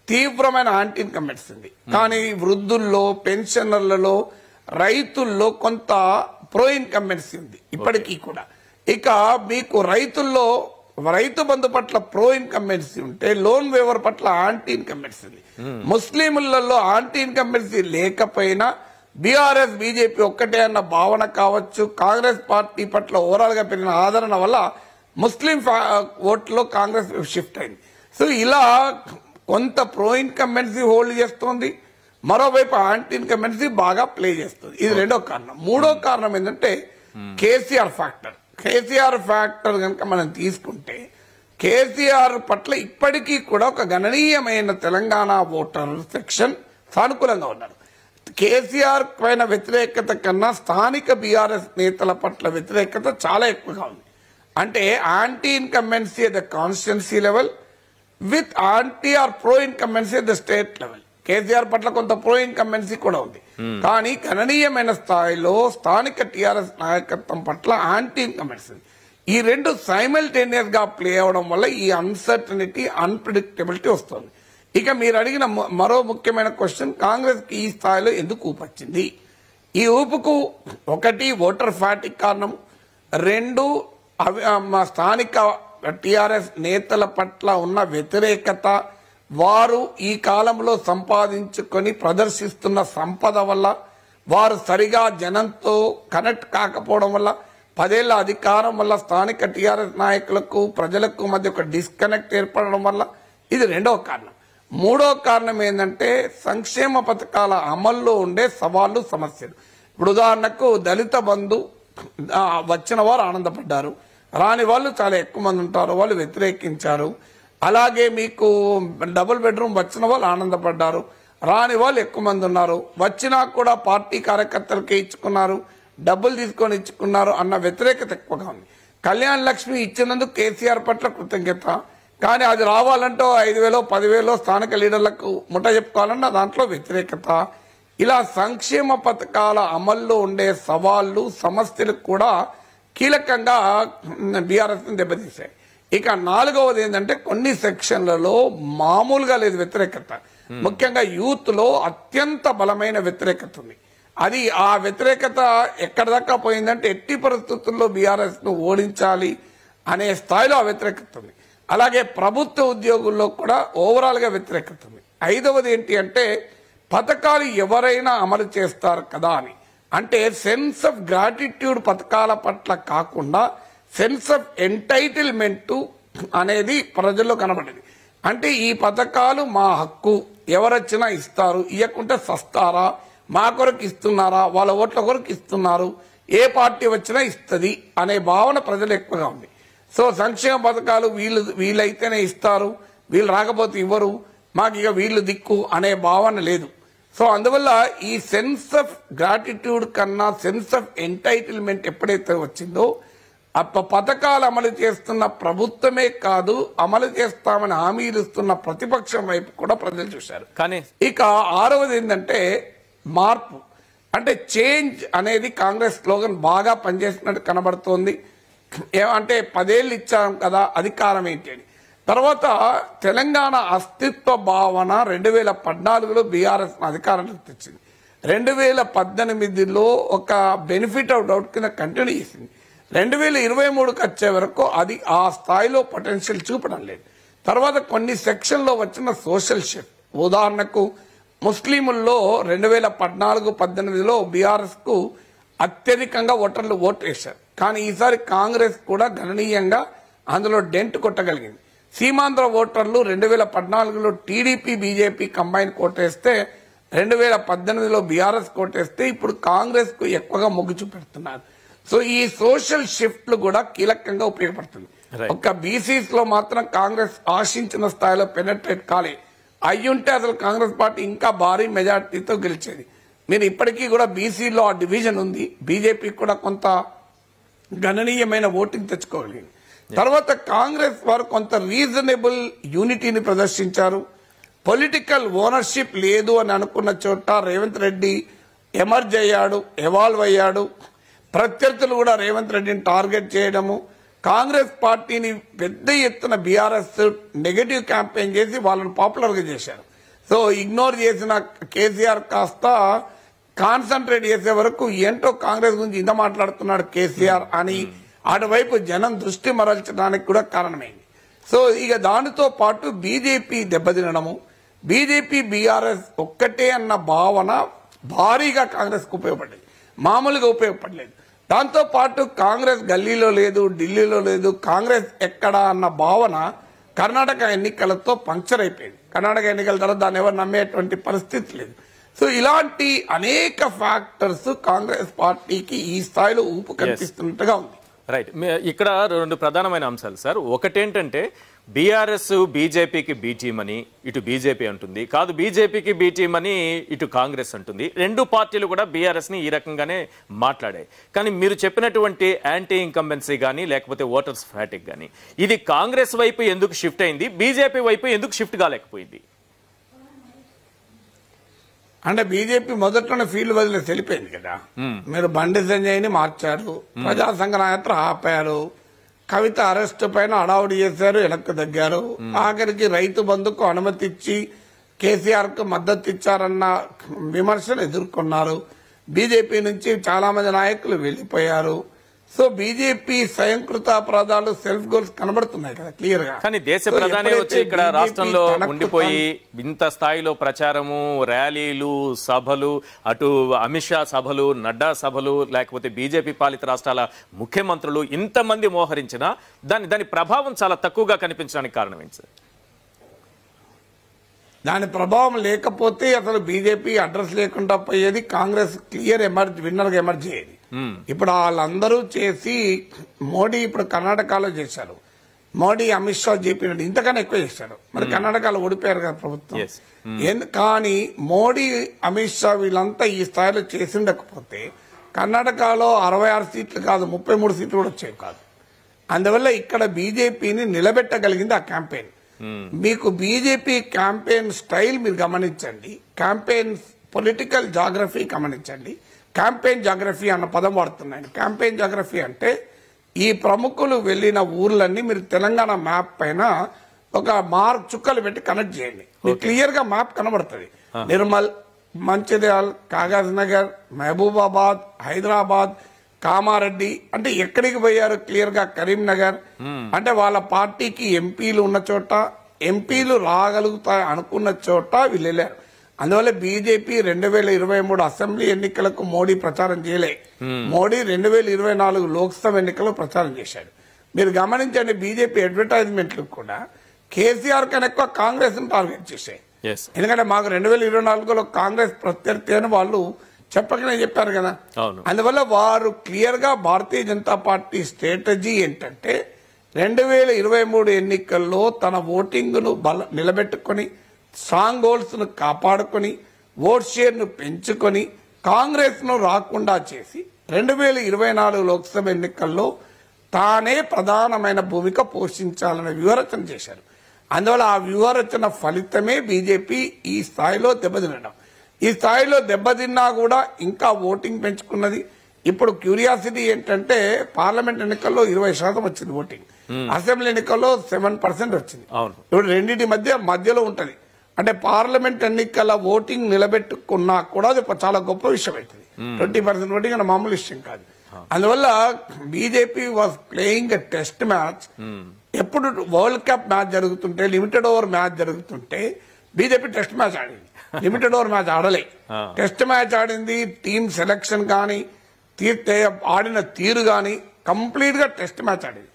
తీవ్రమైన యాంటీ ఇన్కంబెన్సీ ఉంది, కానీ వృద్ధుల్లో, పెన్షనర్లలో, రైతుల్లో కొంత ప్రో ఇన్కంబెన్సీ ఉంది ఇప్పటికీ కూడా. ఇక మీకు రైతుల్లో రైతు బంధు పట్ల ప్రో ఇన్కంబెన్సీ ఉంటే లోన్ వేవర్ పట్ల యాంటీ ఇన్కంబెన్సీ ఉంది. ముస్లింలలో యాంటీ ఇన్కంబెన్సీ లేకపోయినా బీఆర్ఎస్, బీజేపీ ఒక్కటే అన్న భావన కావచ్చు, కాంగ్రెస్ పార్టీ పట్ల ఓవరాల్ గా పెరిగిన ఆదరణ వల్ల ముస్లిం ఓట్లో కాంగ్రెస్ షిఫ్ట్ అయింది. సో ఇలా కొంత ప్రో ఇన్కంబెన్సీ హోల్డ్ చేస్తోంది, మరోవైపు యాంటీ ఇన్కంబెన్సీ బాగా ప్లే చేస్తుంది. ఇది రెండో కారణం. మూడో కారణం ఏంటంటే కేసీఆర్ ఫ్యాక్టర్. కేసీఆర్ ఫ్యాక్టర్ కనుక మనం తీసుకుంటే కేసీఆర్ పట్ల ఇప్పటికీ కూడా ఒక గణనీయమైన తెలంగాణ ఓటర్ సెక్షన్ సానుకూలంగా ఉన్నారు. కేసీఆర్ పైన వ్యతిరేకత కన్నా స్థానిక బీఆర్ఎస్ నేతల పట్ల వ్యతిరేకత చాలా ఎక్కువగా ఉంది. అంటే anti incumbency at the constituency level with anti or pro incumbency at the state level. KCR పట్ల కొంత ప్రో ఇన్కంబెన్సీ కూడా ఉంది, కానీ గణనీయమైన స్థాయిలో స్థానిక టీఆర్ఎస్ నాయకత్వం పట్ల యాంటీ ఇన్కంబెన్సీ. ఈ రెండు సైమల్టేనియస్ గా ప్లే అవడం వల్ల ఈ అన్సర్టనిటీ, అన్ప్రిడిక్టబిలిటీ వస్తుంది. ఇక మీరు అడిగిన మరో ముఖ్యమైన క్వశ్చన్, కాంగ్రెస్ కి ఈ స్థాయిలో ఎందుకు ఊపొచ్చింది? ఈ ఊపుకు ఒకటి ఓటర్ ఫ్యాటిక్ కారణం, రెండు మా స్థానిక టీఆర్ఎస్ నేతల పట్ల ఉన్న వ్యతిరేకత, వారు ఈ కాలంలో సంపాదించుకొని ప్రదర్శిస్తున్న సంపద వల్ల, వారు సరిగా జనంతో కనెక్ట్ కాకపోవడం వల్ల, 10 ఏళ్ల అధికారం వల్ల స్థానిక టీఆర్ఎస్ నాయకులకు ప్రజలకు మధ్య ఒక డిస్కనెక్ట్ ఏర్పడడం వల్ల, ఇది రెండవ కారణం. మూడో కారణం ఏంటంటే సంక్షేమ పథకాల అమల్లో ఉండే సవాళ్లు, సమస్యలు. ఇప్పుడు ఉదాహరణకు దళిత బంధు వచ్చిన వారు ఆనందపడ్డారు, రాని వాళ్ళు చాలా ఎక్కువ మంది ఉంటారు, వాళ్ళు వ్యతిరేకించారు. అలాగే మీకు డబుల్ బెడ్రూమ్ వచ్చిన వాళ్ళు ఆనందపడ్డారు, రాని వాళ్ళు ఎక్కువ మంది ఉన్నారు. వచ్చినా కూడా పార్టీ కార్యకర్తలకే ఇచ్చుకున్నారు, డబ్బులు తీసుకొని ఇచ్చుకున్నారు అన్న వ్యతిరేకత ఎక్కువగా ఉంది. కళ్యాణ్ లక్ష్మి ఇచ్చినందుకు కేసీఆర్ పట్ల కృతజ్ఞత, కానీ అది రావాలంటూ 5,000 10,000 స్థానిక లీడర్లకు ముఠ చెప్పుకోవాలన్న దాంట్లో వ్యతిరేకత. ఇలా సంక్షేమ పథకాల అమల్లో ఉండే సవాళ్లు, సమస్యలు కూడా కీలకంగా బీఆర్ఎస్ దెబ్బతీశాయి. ఇక నాలుగవది ఏంటంటే కొన్ని సెక్షన్లలో మామూలుగా లేదు వ్యతిరేకత. ముఖ్యంగా యూత్ లో అత్యంత బలమైన వ్యతిరేకత ఉంది. అది ఆ వ్యతిరేకత ఎక్కడి దాకా పోయిందంటే ఎట్టి పరిస్థితుల్లో బీఆర్ఎస్ ను ఓడించాలి అనే స్థాయిలో ఆ వ్యతిరేకత ఉంది. అలాగే ప్రభుత్వ ఉద్యోగుల్లో కూడా ఓవరాల్ గా వ్యతిరేకత ఉంది. ఐదవది ఏంటి అంటే పథకాలు ఎవరైనా అమలు చేస్తారు కదా అని, అంటే సెన్స్ ఆఫ్ గ్రాటిట్యూడ్ పథకాల పట్ల కాకుండా సెన్స్ ఆఫ్ ఎంటైటిల్మెంట్ అనేది ప్రజల్లో కనబడింది. అంటే ఈ పథకాలు మా హక్కు, ఎవరొచ్చినా ఇస్తారు, ఇవ్వకుంటే సస్తారా, మా కొరకు ఇస్తున్నారా, వాళ్ళ ఓట్ల కొరకు ఇస్తున్నారు, ఏ పార్టీ వచ్చినా ఇస్తుంది అనే భావన ప్రజలు ఎక్కువగా ఉంది. సో సంక్షేమ పథకాలు వీళ్ళైతేనే ఇస్తారు, వీళ్ళు రాకపోతే ఇవ్వరు, మాకు ఇక వీళ్ళు దిక్కు అనే భావన లేదు. సో అందువల్ల ఈ సెన్స్ ఆఫ్ గ్రాటిట్యూడ్ కన్నా సెన్స్ ఆఫ్ ఎంటైటిల్మెంట్ ఎప్పుడైతే వచ్చిందో పథకాలు అమలు చేస్తున్న ప్రభుత్వమే కాదు, అమలు చేస్తామని హామీలు ఇస్తున్న ప్రతిపక్షం వైపు కూడా ప్రజలు చూశారు. కానీ ఇక ఆరవది ఏంటంటే మార్పు, అంటే చేంజ్ అనేది కాంగ్రెస్ స్లోగన్ బాగా పనిచేసినట్టు కనబడుతోంది. ఏమంటే 10 ఏళ్ళు ఇచ్చాం కదా, అధికారం ఏంటి అని. తర్వాత తెలంగాణ అస్తిత్వ భావన 2014లో బీఆర్ఎస్ అధికారంలోకి తెచ్చింది. 2018లో ఒక బెనిఫిట్ ఆఫ్ డౌట్ కింద కంటిన్యూ చేసింది. 2023కి వచ్చే వరకు అది ఆ స్థాయిలో పొటెన్షియల్ చూపడం లేదు. తర్వాత కొన్ని సెక్షన్లో వచ్చిన సోషల్ షిఫ్ట్, ఉదాహరణకు ముస్లింల్లో 2014-18లో బీఆర్ఎస్ కు అత్యధికంగా ఓటర్లు ఓటు వేశారు, కానీ ఈసారి కాంగ్రెస్ కూడా గణనీయంగా అందులో డెంట్ కొట్టగలిగింది. సీమాంధ్ర ఓటర్లు 2014లో టీడీపీ బీజేపీ కంబైన్ కోటేస్తే 2018లో బీఆర్ఎస్ కోటేస్తే ఇప్పుడు కాంగ్రెస్ కు ఎక్కువగా మొగ్గు చూపెడుతున్నారు. సో ఈ సోషల్ షిఫ్ట్లు కూడా కీలకంగా ఉపయోగపడుతుంది. ఒక్క బీసీస్ లో మాత్రం కాంగ్రెస్ ఆశించిన స్థాయిలో పెనట్రేట్ కాలే. అయ్యుంటే అసలు కాంగ్రెస్ పార్టీ ఇంకా భారీ మెజార్టీతో గెలిచేది. మీరు ఇప్పటికీ కూడా బీసీలో ఆ డివిజన్ ఉంది. బీజేపీ కూడా కొంత గణనీయమైన ఓటింగ్ తెచ్చుకోగలిగింది. తర్వాత కాంగ్రెస్ వారు కొంత రీజనబుల్ యూనిటీని ప్రదర్శించారు. పొలిటికల్ ఓనర్షిప్ లేదు అని అనుకున్న చోట రేవంత్ రెడ్డి ఎమర్జ్ అయ్యాడు, ఎవాల్వ్ అయ్యాడు. ప్రత్యర్థులు కూడా రేవంత్ రెడ్డిని టార్గెట్ చేయడము, కాంగ్రెస్ పార్టీని పెద్ద ఎత్తున బీఆర్ఎస్ నెగటివ్ క్యాంపెయిన్ చేసి వాళ్ళని పాపులర్ గా చేశారు. సో ఇగ్నోర్ చేసిన కేసీఆర్ కాస్త కాన్సన్ట్రేట్ చేసే వరకు ఏంటో కాంగ్రెస్ గురించి ఇంత మాట్లాడుతున్నాడు కేసీఆర్ అని అటువైపు జనం దృష్టి మరల్చడానికి కూడా కారణమైంది. సో ఇక దానితో పాటు బీజేపీ దెబ్బతినడము, బీజేపీ బీఆర్ఎస్ ఒక్కటే అన్న భావన భారీగా కాంగ్రెస్ కు ఉపయోగపడ్డది, మామూలుగా ఉపయోగపడలేదు. దాంతో పాటు కాంగ్రెస్ గల్లీలో లేదు, ఢిల్లీలో లేదు, కాంగ్రెస్ ఎక్కడా అన్న భావన కర్ణాటక ఎన్నికలతో పంక్చర్ అయిపోయింది. కర్ణాటక ఎన్నికల తర్వాత దాన్ని ఎవరు నమ్మేటువంటి పరిస్థితి లేదు. సో ఇలాంటి అనేక ఫ్యాక్టర్స్ కాంగ్రెస్ పార్టీకి ఈ స్థాయిలో ఊపు కనిపిస్తున్నట్టుగా ఉంది. రైట్, ఇక్కడ రెండు ప్రధానమైన అంశాలు సార్. ఒకటేంటంటే బీఆర్ఎస్ బీజేపీకి బీ టీమ్ అని ఇటు బీజేపీ అంటుంది, కాదు బీజేపీకి బీ టీమ్ అని ఇటు కాంగ్రెస్ అంటుంది. రెండు పార్టీలు కూడా బీఆర్ఎస్ ని ఈ రకంగానే మాట్లాడాయి. కానీ మీరు చెప్పినటువంటి యాంటీ ఇన్కంబెన్సీ కానీ లేకపోతే ఓటర్స్ ఫ్యాటిక్ కానీ ఇది కాంగ్రెస్ వైపు ఎందుకు షిఫ్ట్ అయింది, బీజేపీ వైపు ఎందుకు షిఫ్ట్ కాలేకపోయింది? అంటే బీజేపీ మొదట్లోనే ఫీల్డ్ వదిలేసి వెళ్ళిపోయింది కదా. మీరు బండి సంజయ్ని మార్చారు, ప్రజా సంఘనాయకులు ఆపారు, కవిత అరెస్ట్ పైన హడావుడి చేశారు, వెనక్కి తగ్గారు, ఆఖరికి రైతు బంధుకు అనుమతి ఇచ్చి కేసీఆర్ కు మద్దతు ఇచ్చారన్న విమర్శలు ఎదుర్కొన్నారు. బీజేపీ నుంచి చాలా మంది నాయకులు వెళ్లిపోయారు. సో బీజేపీ స్వయంకృత అపరాధాలు, సెల్ఫ్ గోల్స్ కనబడుతున్నాయి కదా క్లియర్ గా. కానీ దేశ ప్రధాని వచ్చి ఇక్కడ రాష్ట్రంలో ఉండిపోయి ఇంత స్థాయిలో ప్రచారము, ర్యాలీలు, సభలు, అటు అమిత్ షా సభలు, నడ్డా సభలు, లేకపోతే బీజేపీ పాలిత రాష్ట్రాల ముఖ్యమంత్రులు ఇంతమంది మోహరించినా దాని ప్రభావం చాలా తక్కువగా కనిపించడానికి కారణం ఏంటి సార్? దాని ప్రభావం లేకపోతే అసలు బీజేపీ అడ్రస్ లేకుండా పోయేది, కాంగ్రెస్ క్లియర్ విన్నర్ గా ఎమర్జ్ అయ్యేది. ఇప్పుడు వాళ్ళందరూ చేసి మోడీ ఇప్పుడు కర్ణాటకలో చేశారు, మోడీ అమిత్ షా చెప్పినట్టు ఇంతకన్నా ఎక్కువ చేశారు. మరి కర్ణాటకలో ఓడిపోయారు కదా ప్రభుత్వం. కానీ మోడీ అమిత్ షా వీళ్ళంతా ఈ స్థాయిలో చేసిండకపోతే కర్ణాటకలో 66 సీట్లు కాదు 33 సీట్లు కూడా వచ్చేవి కాదు. అందువల్ల ఇక్కడ బీజేపీని నిలబెట్టగలిగింది ఆ క్యాంపెయిన్. మీకు బీజేపీ క్యాంపెయిన్ స్టైల్ మీరు గమనించండి, క్యాంపెయిన్ పొలిటికల్ జాగ్రఫీ గమనించండి. క్యాంపెయిన్ జాగ్రఫీ అన్న పదం వాడుతున్నాను. క్యాంపెయిన్ జాగ్రఫీ అంటే ఈ ప్రముఖులు వెళ్లిన ఊర్లన్నీ మీరు తెలంగాణ మ్యాప్ పైన ఒక మార్క్ చుక్కలు పెట్టి కనెక్ట్ చేయండి, మీకు క్లియర్ గా మ్యాప్ కనబడుతుంది. నిర్మల్, మంచిర్యాల్, కాగజ్ నగర్, మహబూబాబాద్, హైదరాబాద్, కామారెడ్డి అంటే ఎక్కడికి పోయారు క్లియర్ గా. కరీంనగర్ అంటే వాళ్ళ పార్టీకి ఎంపీలు ఉన్న చోట, ఎంపీలు రాగలుగుతాయి అనుకున్న చోట వీళ్ళు వెళ్ళారు. అందువల్ల బీజేపీ 2023 అసెంబ్లీ ఎన్నికలకు మోడీ ప్రచారం చేయలే, మోడీ 2024 లోక్సభ ఎన్నికల్లో ప్రచారం చేశాడు. మీరు గమనించండి, బీజేపీ అడ్వర్టైజ్మెంట్లు కూడా కేసీఆర్ కన్నా ఎక్కువ కాంగ్రెస్ ను టార్గెట్ చేశాయి. ఎందుకంటే మాకు 2024లో కాంగ్రెస్ ప్రత్యర్థి అని వాళ్ళు చెప్పకనే చెప్పారు కదా. అందువల్ల వారు క్లియర్ గా భారతీయ జనతా పార్టీ స్ట్రాటజీ ఏంటంటే 2023 ఎన్నికల్లో తన ఓటింగ్ ను నిలబెట్టుకుని, స్ట్రాంగ్ గోల్స్ ను కాపాడుకుని, ఓట్ షేర్ ను పెంచుకొని కాంగ్రెస్ ను రాకుండా చేసి 2024 లోక్సభ ఎన్నికల్లో తానే ప్రధానమైన భూమిక పోషించాలనే వ్యూహరచన చేశారు. అందువల్ల ఆ వ్యూహరచన ఫలితమే బీజేపీ ఈ స్థాయిలో దెబ్బతినడం. ఈ స్థాయిలో దెబ్బతిన్నా కూడా ఇంకా ఓటింగ్ పెంచుకున్నది. ఇప్పుడు క్యూరియాసిటీ ఏంటంటే పార్లమెంట్ ఎన్నికల్లో 20% వచ్చింది ఓటింగ్, అసెంబ్లీ ఎన్నికల్లో 7% వచ్చింది. ఇప్పుడు రెండింటి మధ్యలో ఉంటది. అంటే పార్లమెంట్ ఎన్నికల ఓటింగ్ నిలబెట్టుకున్నా కూడా అది చాలా గొప్ప విషయం అవుతుంది. 20% ఓటింగ్ అన్న మామూలు విషయం కాదు. అందువల్ల BJP was playing a test match. ఎప్పుడు వరల్డ్ కప్ మ్యాచ్ జరుగుతుంటే, లిమిటెడ్ ఓవర్ మ్యాచ్ జరుగుతుంటే బీజేపీ టెస్ట్ మ్యాచ్ ఆడింది, లిమిటెడ్ ఓవర్ మ్యాచ్ ఆడలే. టెస్ట్ మ్యాచ్ ఆడింది. టీమ్ సెలక్షన్ గానీ, ఆడిన తీరు గానీ కంప్లీట్ గా టెస్ట్ మ్యాచ్ ఆడింది.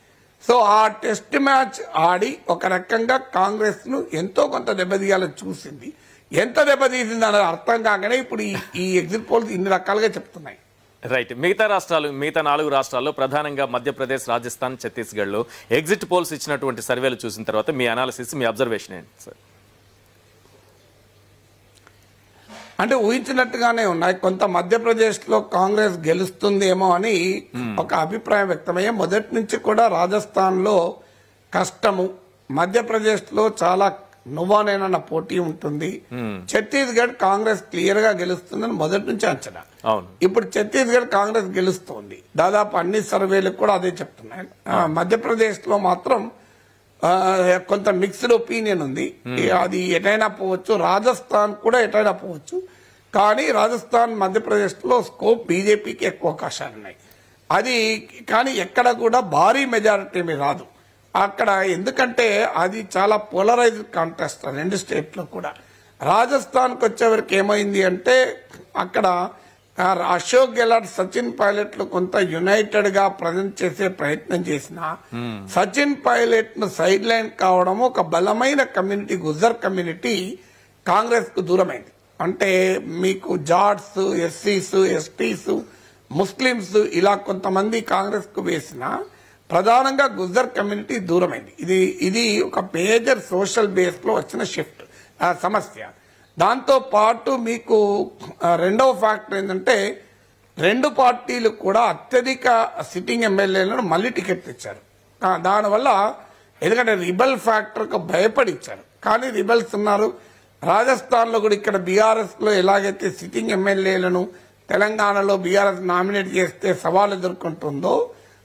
సో ఆ టెస్ట్ మ్యాచ్ ఆడి ఒక రకంగా కాంగ్రెస్ ను ఎంతో కొంత దెబ్బతీయాలని చూసింది. ఎంత దెబ్బతీసింది అనేది అర్థం కాగానే ఇప్పుడు ఈ ఎగ్జిట్ పోల్స్ ఇన్ని రకాలుగా చెప్తున్నాయి. రైట్. మిగతా 4 రాష్ట్రాల్లో ప్రధానంగా మధ్యప్రదేశ్, రాజస్థాన్, ఛత్తీస్గఢ్లో ఎగ్జిట్ పోల్స్ ఇచ్చినటువంటి సర్వేలు చూసిన తర్వాత మీ అనాలిసిస్, మీ అబ్జర్వేషన్ ఏంటి సార్? అంటే ఊహించినట్టుగానే ఉన్నాయి. కొంత మధ్యప్రదేశ్లో కాంగ్రెస్ గెలుస్తుందేమో అని ఒక అభిప్రాయం వ్యక్తమయ్యే. మొదటి నుంచి కూడా రాజస్థాన్లో కష్టము, మధ్యప్రదేశ్లో చాలా నువ్వానేనన్న పోటీ ఉంటుంది. ఛత్తీస్గఢ్ కాంగ్రెస్ క్లియర్ గా గెలుస్తుందని మొదటి నుంచి అంచనా. ఇప్పుడు ఛత్తీస్గఢ్ కాంగ్రెస్ గెలుస్తోంది. దాదాపు అన్ని సర్వేలు కూడా అదే చెప్తున్నాయి. మధ్యప్రదేశ్ లో మాత్రం కొంత మిక్స్డ్ ఒపీనియన్ ఉంది. అది ఎటైనా పోవచ్చు, రాజస్థాన్ కూడా ఎటైనా పోవచ్చు. కానీ రాజస్థాన్, మధ్యప్రదేశ్ లో స్కోప్ బీజేపీకి ఎక్కువ అవకాశాలు ఉన్నాయి. అది కానీ ఎక్కడ కూడా భారీ మెజారిటీ మీద రాదు అక్కడ. ఎందుకంటే అది చాలా పోలరైజ్డ్ కాంటెస్ట్ రెండు స్టేట్లో కూడా. రాజస్థాన్కి వచ్చేవరకు ఏమైంది అంటే అక్కడ అశోక్ గెహ్లాట్, సచిన్ పైలట్ లు కొంత యునైటెడ్ గా ప్రజెంట్ చేసే ప్రయత్నం చేసిన సచిన్ పైలట్ ను సైడ్ లైన్ కావడం ఒక బలమైన కమ్యూనిటీ, గుజర్ కమ్యూనిటీ కాంగ్రెస్ కు దూరమైంది. అంటే మీకు జాట్స్, ఎస్సీస్, ఎస్టీస్, ముస్లింస్ ఇలా కొంతమంది కాంగ్రెస్ కు వేసిన ప్రధానంగా గుజర్ కమ్యూనిటీ దూరమైంది. ఇది ఒక మేజర్ సోషల్ బేస్ లో వచ్చిన షిఫ్ట్ సమస్య. దాంతో పాటు మీకు రెండవ ఫ్యాక్టర్ ఏంటంటే రెండు పార్టీలు కూడా అత్యధిక సిట్టింగ్ ఎమ్మెల్యేలను మళ్లీ టికెట్ ఇచ్చారు. దానివల్ల ఎందుకంటే రిబల్ ఫ్యాక్టర్ కు భయపడిచ్చారు. కానీ రిబల్స్ ఉన్నారు. రాజస్థాన్ లో కూడా ఇక్కడ బీఆర్ఎస్ లో ఎలాగైతే సిట్టింగ్ ఎమ్మెల్యేలను తెలంగాణలో బీఆర్ఎస్ నామినేట్ చేస్తే సవాల్ ఎదుర్కొంటుందో,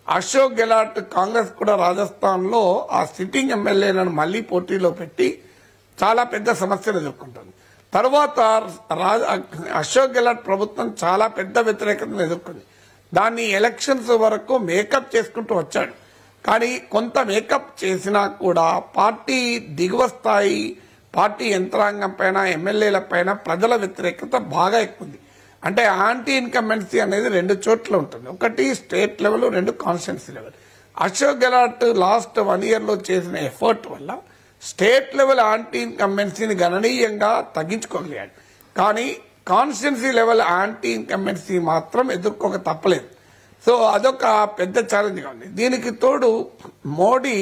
అశోక్ గెహ్లాట్ కాంగ్రెస్ కూడా రాజస్థాన్ లో ఆ సిట్టింగ్ ఎమ్మెల్యేలను మళ్లీ పోటీలో పెట్టి చాలా పెద్ద సమస్యలు ఎదుర్కొంటుంది. తర్వాత అశోక్ గెహ్లాట్ ప్రభుత్వం చాలా పెద్ద వ్యతిరేకతను ఎదుర్కొంది. దాన్ని ఎలక్షన్స్ వరకు మేకప్ చేసుకుంటూ వచ్చాడు. కానీ కొంత మేకప్ చేసినా కూడా పార్టీ దిగువ స్థాయి, పార్టీ యంత్రాంగం పైన, ఎమ్మెల్యేల పైన ప్రజల వ్యతిరేకత బాగా ఎక్కువ ఉంది. అంటే యాంటీ ఇన్కంబెన్సీ అనేది రెండు చోట్ల ఉంటుంది. ఒకటి స్టేట్ లెవెల్, రెండు constituency level. Ashok Gehlot last 1 year లో చేసిన ఎఫర్ట్ వల్ల స్టేట్ లెవెల్ యాంటీ ఇన్కంబెన్సీని గణనీయంగా తగ్గించుకోగలిగాడు. కానీ కాన్స్టిట్యున్సీ లెవెల్ యాంటీ ఇన్కంబెన్సీ మాత్రం ఎదుర్కోక తప్పలేదు. సో అదొక పెద్ద ఛాలెంజ్ గా ఉంది. దీనికి తోడు మోడీ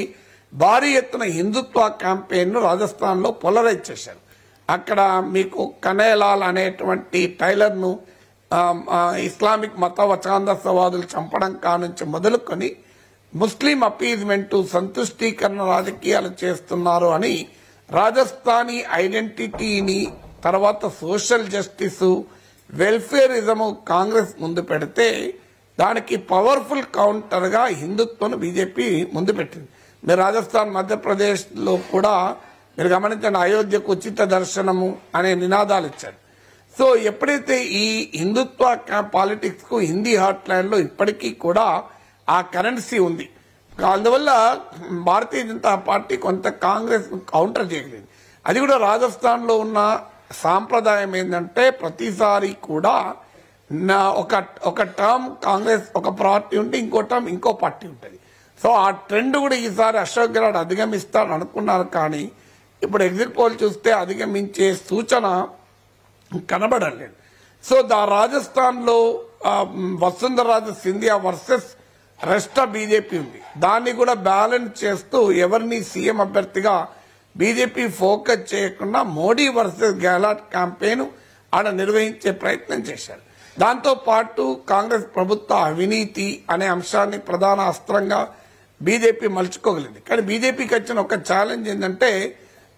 భారీ ఎత్తున హిందుత్వ క్యాంపెయిన్ ను రాజస్థాన్ లో పోలరైజ్ చేశారు. అక్కడ మీకు కనేలాల్ అనేటువంటి టైలర్ ను ఇస్లామిక్ మత వచాందసవాదులు చంపడం కానుంచి మొదలుకొని ముస్లిం అపీజ్మెంట్, సంతుష్టీకరణ రాజకీయాలు చేస్తున్నారు అని రాజస్థానీ ఐడెంటిటీని, తర్వాత సోషల్ జస్టిస్, వెల్ఫేరిజం కాంగ్రెస్ ముందు పెడితే దానికి పవర్ఫుల్ కౌంటర్ గా హిందుత్వను బీజేపీ ముందు పెట్టింది. మీరు రాజస్థాన్, మధ్యప్రదేశ్ లో కూడా మీరు గమనించండి, అయోధ్యకు ఉచిత దర్శనము అనే నినాదాలు ఇచ్చారు. సో ఎప్పుడైతే ఈ హిందుత్వ పాలిటిక్స్ కు హిందీ హాట్ లైన్ లో ఇప్పటికీ కూడా ఆ కరెన్సీ ఉంది. అందువల్ల భారతీయ జనతా పార్టీ కొంత కాంగ్రెస్ కౌంటర్ చేయగలిగింది. అది కూడా రాజస్థాన్ లో ఉన్న సాంప్రదాయం ఏంటంటే ప్రతిసారి కూడా ఒక టర్మ్ కాంగ్రెస్ ఒక పార్టీ ఉంటే ఇంకో టర్మ్ ఇంకో పార్టీ ఉంటుంది. సో ఆ ట్రెండ్ కూడా ఈసారి అశోక్ గెహ్లాట్ అధిగమిస్తారని అనుకున్నారు. కానీ ఇప్పుడు ఎగ్జిట్ పోల్ చూస్తే అధిగమించే సూచన కనబడలేదు. సో రాజస్థాన్ లో వసుంధరాజ Scindia versus rest of BJP ఉంది. దాన్ని కూడా బ్యాలెన్స్ చేస్తూ ఎవరిని సీఎం అభ్యర్థిగా బీజేపీ ఫోకస్ చేయకుండా మోడీ వర్సెస్ గెహ్లాట్ క్యాంపెయిన్ ఆడ నిర్వహించే ప్రయత్నం చేశారు. దాంతో పాటు కాంగ్రెస్ ప్రభుత్వ అవినీతి అనే అంశాన్ని ప్రధాన అస్త్రంగా బీజేపీ మలుచుకోగలిగింది. కానీ బీజేపీకి వచ్చిన ఒక ఛాలెంజ్ ఏంటంటే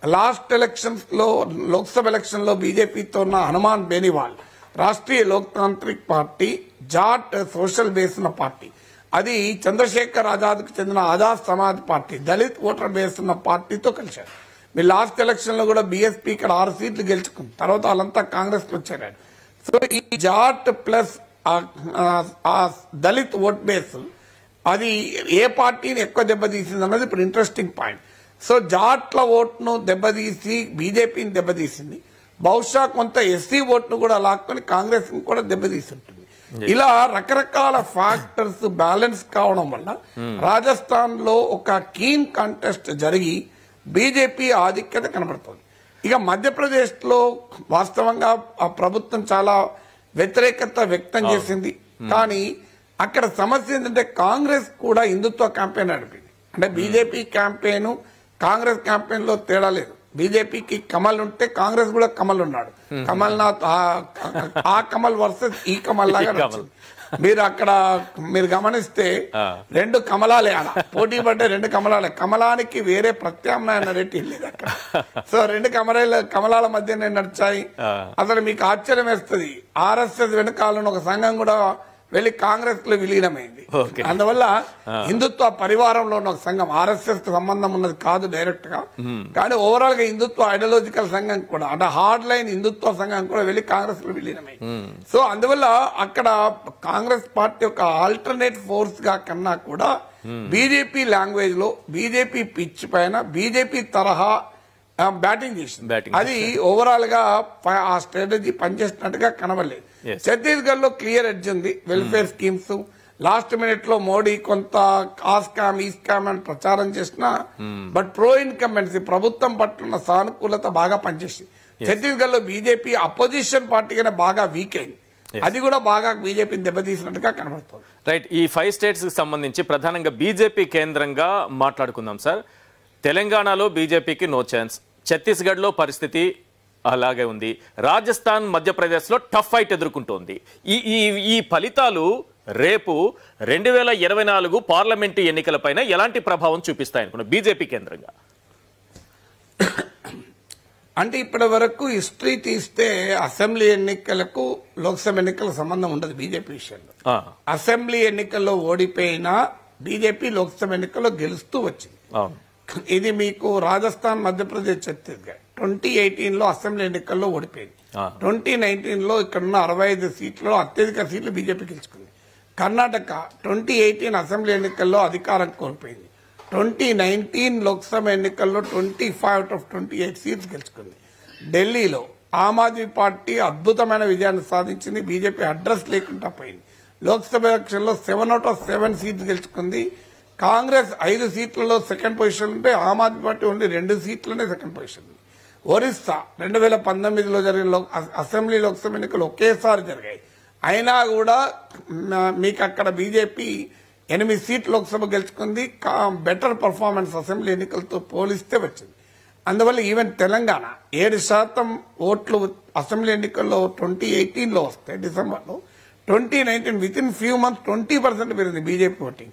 లాస్ట్ ఎలక్షన్స్ లో, లోక్సభ ఎలక్షన్ లో బీజేపీతో ఉన్న Hanuman Beniwal Rashtriya Loktantrik Party, Jat social base ఉన్న పార్టీ, అది చంద్రశేఖర్ ఆజాద్ కు చెందిన Azad Samaj Party, Dalit voter base ఉన్న పార్టీతో కలిశారు. మీరు లాస్ట్ ఎలక్షన్ లో కూడా బీఎస్పీ ఇక్కడ 6 సీట్లు గెలుచుకుంది. తర్వాత వాళ్ళంతా కాంగ్రెస్ లో చేరారు. సో ఈ Jat plus Dalit vote base అది ఏ పార్టీని ఎక్కువ దెబ్బతీసింది అన్నది ఇప్పుడు ఇంట్రెస్టింగ్ పాయింట్. సో జాట్ల ఓట్ను దెబ్బతీసి బీజేపీని దెబ్బతీసింది. బహుశా కొంత ఎస్సీ ఓట్ను కూడా లాక్కొని కాంగ్రెస్ కూడా దెబ్బతీసి ఉంటుంది. ఇలా రకరకాల ఫ్యాక్టర్స్ బ్యాలెన్స్ కావడం వల్ల రాజస్థాన్ లో ఒక కీన్ కాంటెస్ట్ జరిగి బీజేపీ ఆధిక్యత కనబడుతుంది. ఇక మధ్యప్రదేశ్ లో వాస్తవంగా ఆ ప్రభుత్వం చాలా వ్యతిరేకత వ్యక్తం చేసింది. కానీ అక్కడ సమస్య ఏంటంటే కాంగ్రెస్ కూడా హిందుత్వ క్యాంపెయిన్ నడిపింది. అంటే బీజేపీ క్యాంపెయిన్ కాంగ్రెస్ క్యాంపెయిన్ లో తేడా లేదు. బీజేపీకి కమల్ ఉంటే కాంగ్రెస్ కూడా కమల్ ఉన్నాడు. కమల్నాథ్ ఆ కమల్ వర్సెస్ ఈ కమల్ లాగా నడిచింది. మీరు అక్కడ మీరు గమనిస్తే రెండు కమలాలే అలా పోటీ పడ్డే రెండు కమలాలే. కమలానికి వేరే ప్రత్యామ్నాయ నరేటివ్ లేదు అక్కడ. సో రెండు కమలాల మధ్యనే నడిచాయి. అసలు మీకు ఆశ్చర్యం వేస్తుంది, ఆర్ఎస్ఎస్ వెనకాలను ఒక సంఘం కూడా వెళ్లి కాంగ్రెస్ లో విలీనమైంది. అందువల్ల హిందుత్వ పరివారంలో ఉన్న ఒక సంఘం, ఆర్ఎస్ఎస్ సంబంధం ఉన్నది కాదు డైరెక్ట్ గా, కానీ ఓవరాల్ గా హిందుత్వ ఐడియాలజికల్ సంఘం కూడా అంటే హార్డ్ లైన్ హిందుత్వ సంఘం కూడా వెళ్లి కాంగ్రెస్ లో విలీనమైంది. సో అందువల్ల అక్కడ కాంగ్రెస్ పార్టీ ఒక ఆల్టర్నేట్ ఫోర్స్ గా కన్నా కూడా బీజేపీ లాంగ్వేజ్ లో బీజేపీ పిచ్ పైన బీజేపీ తరహా బ్యాటింగ్ చేసింది. అది ఓవరాల్ గా ఆ స్ట్రాటజీ పనిచేసినట్టుగా కనబడలేదు. ఛత్తీస్గఢ్ లో క్లియర్ ఎడ్జ్ ఉంది. వెల్ఫేర్ స్కీమ్స్ లాస్ట్ మినిట్ లో మోడీ కొంత ఆ స్కామ్ ఈ స్కామ్ అని ప్రచారం చేసినా బట్ ప్రో ఇన్కంబెన్సీ ప్రభుత్వం పట్ల సానుకూలత బాగా పనిచేసింది. ఛత్తీస్గఢ్ లో బీజేపీ అపోజిషన్ పార్టీగానే బాగా వీక్ అయింది. అది కూడా బాగా బీజేపీని దెబ్బతీసినట్టుగా కనబడుతుంది. రైట్. ఈ 5 స్టేట్స్ కి సంబంధించి ప్రధానంగా బీజేపీ కేంద్రంగా మాట్లాడుకుందాం సార్. తెలంగాణలో బీజేపీకి నో ఛాన్స్, ఛత్తీస్గఢ్ లో పరిస్థితి అలాగే ఉంది, రాజస్థాన్ మధ్యప్రదేశ్ లో టఫ్ ఫైట్ ఎదుర్కొంటోంది. ఈ ఫలితాలు రేపు 2024 పార్లమెంటు ఎన్నికలపైన ఎలాంటి ప్రభావం చూపిస్తాయనుకున్నా బీజేపీ కేంద్రంగా? అంటే ఇప్పటి వరకు హిస్టరీ తీస్తే అసెంబ్లీ ఎన్నికలకు లోక్సభ ఎన్నికల సంబంధం ఉండదు బీజేపీ విషయంలో. అసెంబ్లీ ఎన్నికల్లో ఓడిపోయినా బీజేపీ లోక్సభ ఎన్నికల్లో గెలుస్తూ వచ్చింది. ఇది మీకు రాజస్థాన్ మధ్యప్రదేశ్ ఛత్తీస్గఢ్ 2018 లో అసెంబ్లీ ఎన్నికల్లో ఓడిపోయింది. 2019 లో ఇక్కడున్న 65 సీట్లలో అత్యధిక సీట్లు బీజేపీ గెలుచుకుంది. కర్ణాటక 2018 అసెంబ్లీ ఎన్నికల్లో అధికారం కోల్పోయింది. 2019 లోక్సభ ఎన్నికల్లో 25 out of 28 సీట్స్ గెలుచుకుంది. ఢిల్లీలో ఆమ్ ఆద్మీ పార్టీ అద్భుతమైన విజయాన్ని సాధించింది. బీజేపీ అడ్రస్ లేకుండా పోయింది. లోక్సభ ఎలక్షన్లో 7 out of 7 సీట్స్ గెలుచుకుంది. కాంగ్రెస్ 5 సీట్లలో సెకండ్ పొజిషన్ ఉంటే ఆమ్ ఆద్మీ పార్టీ ఓన్లీ 2 సీట్లనే సెకండ్ పొజిషన్ ఉంది. ఒరిస్సా 2019లో జరిగిన అసెంబ్లీ లోక్సభ ఎన్నికలు ఒకేసారి జరిగాయి. అయినా కూడా మీకు అక్కడ బీజేపీ 8 సీట్లు లోక్సభ గెలుచుకుంది. బెటర్ పర్ఫార్మెన్స్ అసెంబ్లీ ఎన్నికలతో పోలిస్తే వచ్చింది. అందువల్ల ఈవెన్ తెలంగాణ 7% ఓట్లు అసెంబ్లీ ఎన్నికల్లో 2018లో వస్తాయి డిసెంబర్లో. 2019 విత్ ఇన్ ఫ్యూ మంత్స్ 20% పెరిగింది బీజేపీ ఓటింగ్.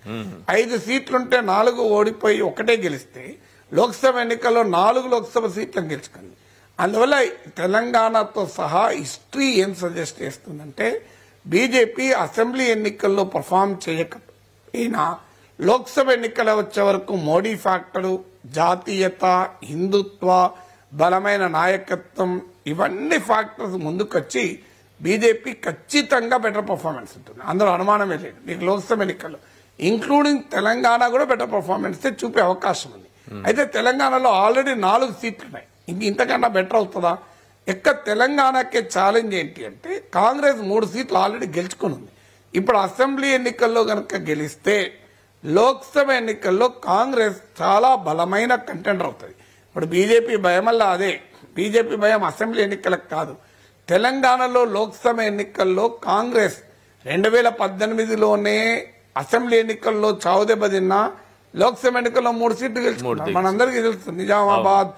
5 సీట్లుంటే 4 ఓడిపోయి ఒకటే గెలిస్తే లోక్సభ ఎన్నికల్లో 4 లోక్సభ సీట్లను గెలుచుకుంది. అందువల్ల తెలంగాణతో సహా హిస్టరీ ఏం సజెస్ట్ చేస్తుందంటే బీజేపీ అసెంబ్లీ ఎన్నికల్లో పర్ఫామ్ చేయకపోయినా లోక్సభ ఎన్నికలు వచ్చే వరకు మోడీ ఫ్యాక్టరు, జాతీయత, హిందుత్వ, బలమైన నాయకత్వం ఇవన్నీ ఫ్యాక్టర్స్ ముందుకొచ్చి బీజేపీ ఖచ్చితంగా బెటర్ పర్ఫార్మెన్స్ ఉంటుంది. అందులో అనుమానమే లేదు. మీకు లోక్సభ ఎన్నికల్లో ఇంక్లూడింగ్ తెలంగాణ కూడా బెటర్ పర్ఫార్మెన్స్ చూపే అవకాశం ఉంది. అయితే తెలంగాణలో ఆల్రెడీ 4 సీట్లు ఉన్నాయి. ఇంతకన్నా బెటర్ అవుతుందా? తెలంగాణకే ఛాలెంజ్ ఏంటి అంటే కాంగ్రెస్ 3 సీట్లు ఆల్రెడీ గెలుచుకుని ఉంది. ఇప్పుడు అసెంబ్లీ ఎన్నికల్లో కనుక గెలిస్తే లోక్సభ ఎన్నికల్లో కాంగ్రెస్ చాలా బలమైన కంటెండర్ అవుతుంది. ఇప్పుడు బీజేపీ భయం వల్ల అదే. బీజేపీ భయం అసెంబ్లీ ఎన్నికలకు కాదు. తెలంగాణలో లోక్సభ ఎన్నికల్లో కాంగ్రెస్ 2018లోనే అసెంబ్లీ ఎన్నికల్లో చావుదెబ్బ తిన్నా లోక్సభ ఎన్నికల్లో 3 సీట్లు గెలుచుకున్నారు. మనందరికీ తెలుసు. నిజామాబాద్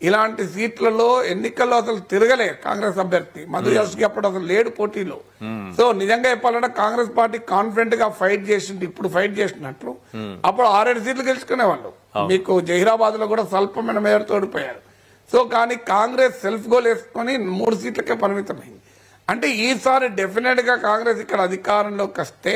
ఇలాంటి సీట్లలో ఎన్నికల్లో అసలు తిరగలేదు కాంగ్రెస్ అభ్యర్థి. మధు యాష్కి అప్పుడు అసలు లేడు పోటీలో. సో నిజంగా చెప్పాలంటే కాంగ్రెస్ పార్టీ కాన్ఫిడెంట్ గా ఫైట్ చేసింది. ఇప్పుడు ఫైట్ చేసినట్లు అప్పుడు 6-7 సీట్లు గెలుచుకునేవాళ్ళు. మీకు జహీరాబాద్ లో కూడా స్వల్పమైన మేరతో ఓడిపోయారు. సో కానీ కాంగ్రెస్ సెల్ఫ్ గోల్ వేసుకుని 3 సీట్లకే పరిమితమైంది. అంటే ఈసారి డెఫినెట్ గా కాంగ్రెస్ ఇక్కడ అధికారంలోకి వస్తే